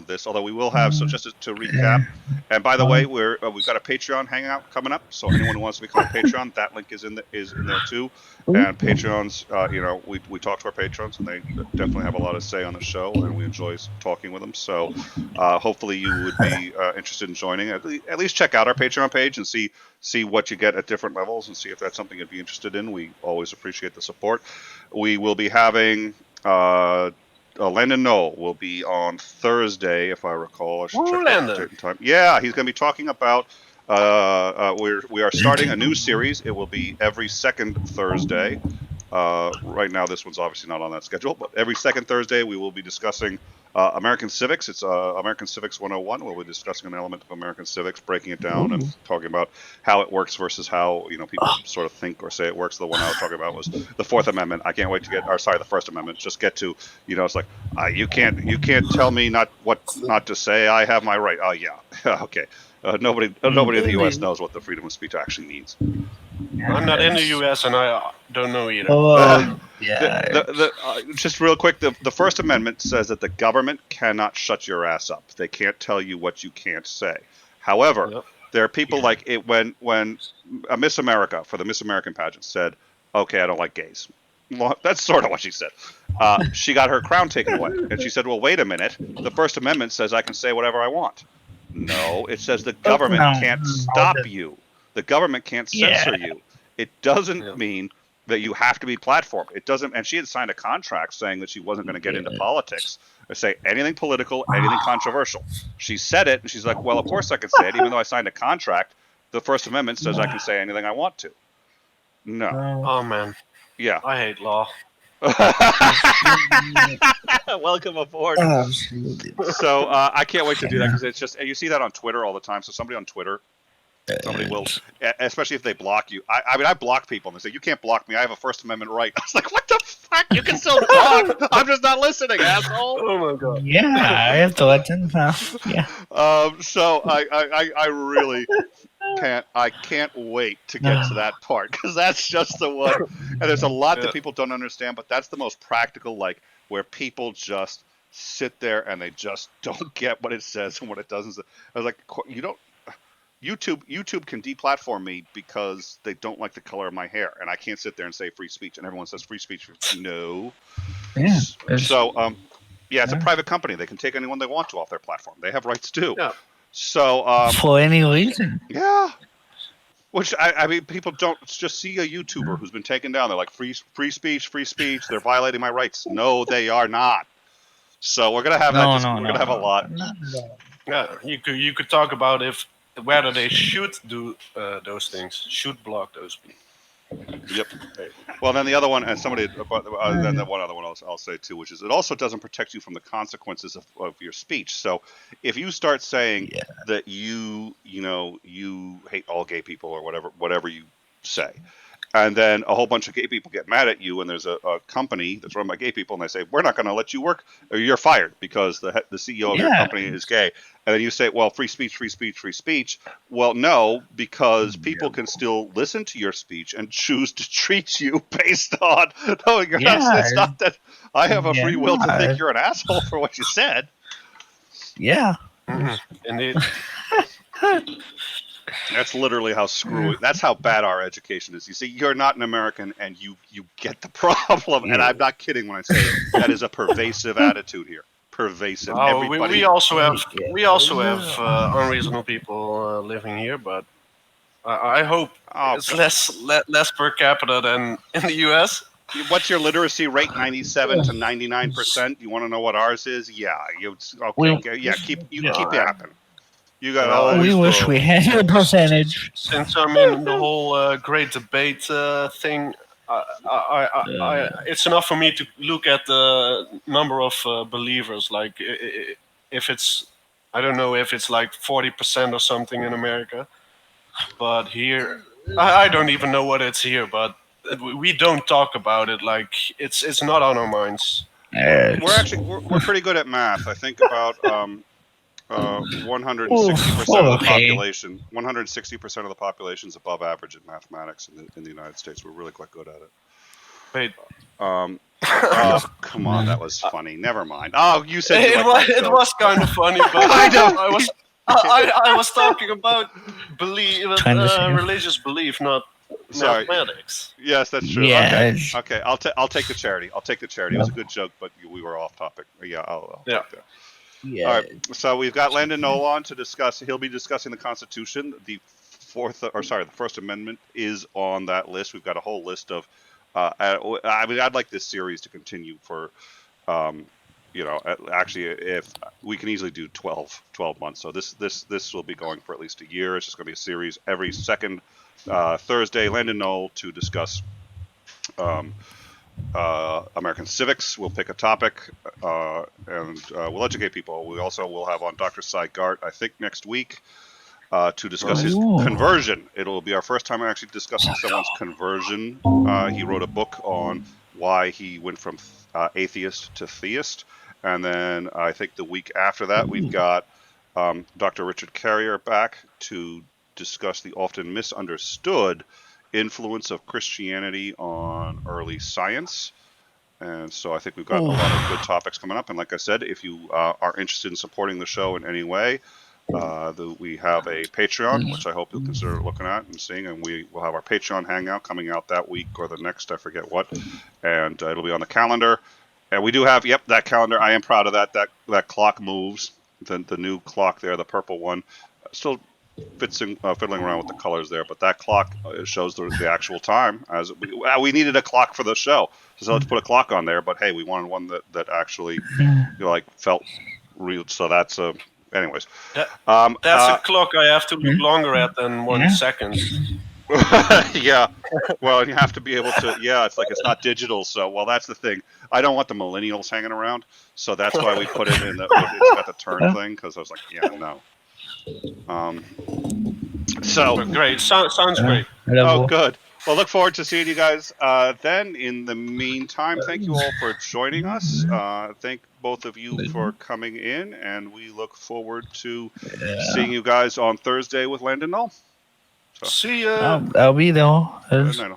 this? Although we will have so just to recap. And by the way, we've got a Patreon hangout coming up. So anyone who wants to become a Patreon, that link is in there too. And Patreons, we talk to our patrons, and they definitely have a lot of say on the show, and we enjoy talking with them. So hopefully you would be interested in joining. At least check out our Patreon page and see what you get at different levels, and see if that's something you'd be interested in. We always appreciate the support. We will be having. Landon Knoll will be on Thursday, if I recall. I should check Ooh, the Landon. date and time. Yeah, he's going to be talking about. We are starting a new series. It will be every second Thursday. Right now, this one's obviously not on that schedule, but every second Thursday we will be discussing American civics. It's American Civics 101. We'll be discussing an element of American civics, breaking it down, and talking about how it works versus how people sort of think or say it works. The one I was talking about was the Fourth Amendment. I can't wait to get, or sorry, the First Amendment. Just get to, it's like you can't tell me what not to say. I have my right. Oh yeah, okay. Nobody in the U.S. knows what the freedom of speech actually means. I'm not in the U.S. and I don't know either. Oh, yeah. Just real quick, the First Amendment says that the government cannot shut your ass up. They can't tell you what you can't say. However, Yep. there are people like it when a Miss America for the Miss American pageant said, "Okay, I don't like gays." Well, that's sort of what she said. She got her crown taken away, and she said, "Well, wait a minute. The First Amendment says I can say whatever I want." No, it says the government No. can't stop you. The government can't Yeah. censor you. It doesn't mean that you have to be platformed. It doesn't. And she had signed a contract saying that she wasn't going to get into politics or say anything political, anything controversial. She said it, and she's like, "Well, of course I can say it, even though I signed a contract. The First Amendment says I can say anything I want to." No. Oh man, Yeah. I hate law. Welcome aboard. Absolutely. So I can't wait to do that because it's just, and you see that on Twitter all the time. So somebody on Twitter, somebody will, especially if they block you. I mean, I block people and they say, "You can't block me. I have a First Amendment right." I was like, "What the fuck? You can still talk. I'm just not listening, asshole." Oh my god. Yeah, I have to let them know. Yeah. So I really can't wait to get to that part because that's just the one. And there's a lot that people don't understand, but that's the most practical, like where people just sit there and they just don't get what it says and what it doesn't. I was like, you don't. YouTube can deplatform me because they don't like the color of my hair, and I can't sit there and say free speech, and everyone says free speech. No. Yeah. So it's a private company. They can take anyone they want to off their platform. They have rights too. Yeah. So for any reason. yeah. Which I mean, people don't just see a YouTuber who's been taken down. They're like free speech. They're violating my rights. No, they are not. So we're gonna have we're gonna have a lot. Yeah, you could talk about whether they should do those things, should block those people. Yep. Well, then the other one, and somebody, then the one other one I'll say too, which is it also doesn't protect you from the consequences of your speech. So if you start saying that you hate all gay people or whatever you say, and then a whole bunch of gay people get mad at you, and there's a company that's run by gay people, and they say, "We're not going to let you work, or you're fired because the CEO of your company is gay." And then you say, "Well, free speech." Well, no, because people can still listen to your speech and choose to treat you based on. No, you're not. It's not that I have a free will to think you're an asshole for what you said. Yeah. Indeed. That's literally how screwy. That's how bad our education is. You see, you're not an American, and you get the problem. And I'm not kidding when I say that is a pervasive attitude here. Pervasive. Oh, Everybody. we also have unreasonable people living here, but I hope it's less per capita than in the U.S. What's your literacy rate? 97 to 99%. You want to know what ours is? Yeah. Keep yapping. You got. We wish we had a percentage. Since I'm in the whole great debate thing, it's enough for me to look at the number of believers. Like, if it's, I don't know if it's like 40% or something in America, but here, I don't even know what it's here. But we don't talk about it. Like, it's not on our minds. We're pretty good at math. I think about 160% of the population. 160% of the population is above average in mathematics in the United States. We're really quite good at it. Wait. Oh, come on, that was funny. Never mind. Oh, you said it was kind of funny, but I was talking about religious belief, not mathematics. Yes, that's true. Yeah, okay. I'll take the charity. It was a good joke, but we were off topic. Yeah, I'll take that. Yeah. All right. So we've got Landon Nolan to discuss. He'll be discussing the Constitution. The First Amendment is on that list. We've got a whole list of. I mean, I'd like this series to continue for, actually, if we can easily do 12 months. So this will be going for at least a year. It's just going to be a series every second Thursday. Landon Noel to discuss American civics. We'll pick a topic and we'll educate people. We also will have on Dr. Cy Gart, I think, next week to discuss his conversion. It'll be our first time actually discussing someone's conversion. He wrote a book on why he went from atheist to theist. And then I think the week after that, we've got Dr. Richard Carrier back to discuss the often misunderstood influence of Christianity on early science. And so I think we've got a lot of good topics coming up. And like I said, if you are interested in supporting the show in any way, we have a Patreon, which I hope you'll consider looking at and seeing. And we will have our Patreon hangout coming out that week or the next, I forget what. And it'll be on the calendar. And we do have, that calendar. I am proud of that. That clock moves. The new clock there, the purple one. Still fiddling around with the colors there, but that clock shows the actual time. As we needed a clock for the show, so let's put a clock on there. But hey, we wanted one that actually felt real. So that's anyways. That's a clock I have to look longer at than 1 second. Yeah. Well, you have to be able to. Yeah, it's like it's not digital. So, well, that's the thing. I don't want the millennials hanging around, so that's why we put it in the. It's got the turn thing because I was like, yeah, no. So great. Sounds great. Oh, good. Well, look forward to seeing you guys then. In the meantime, thank you all for joining us. Thank both of you for coming in, and we look forward to seeing you guys on Thursday with Landon Null. So, see ya. I'll be there. Good night.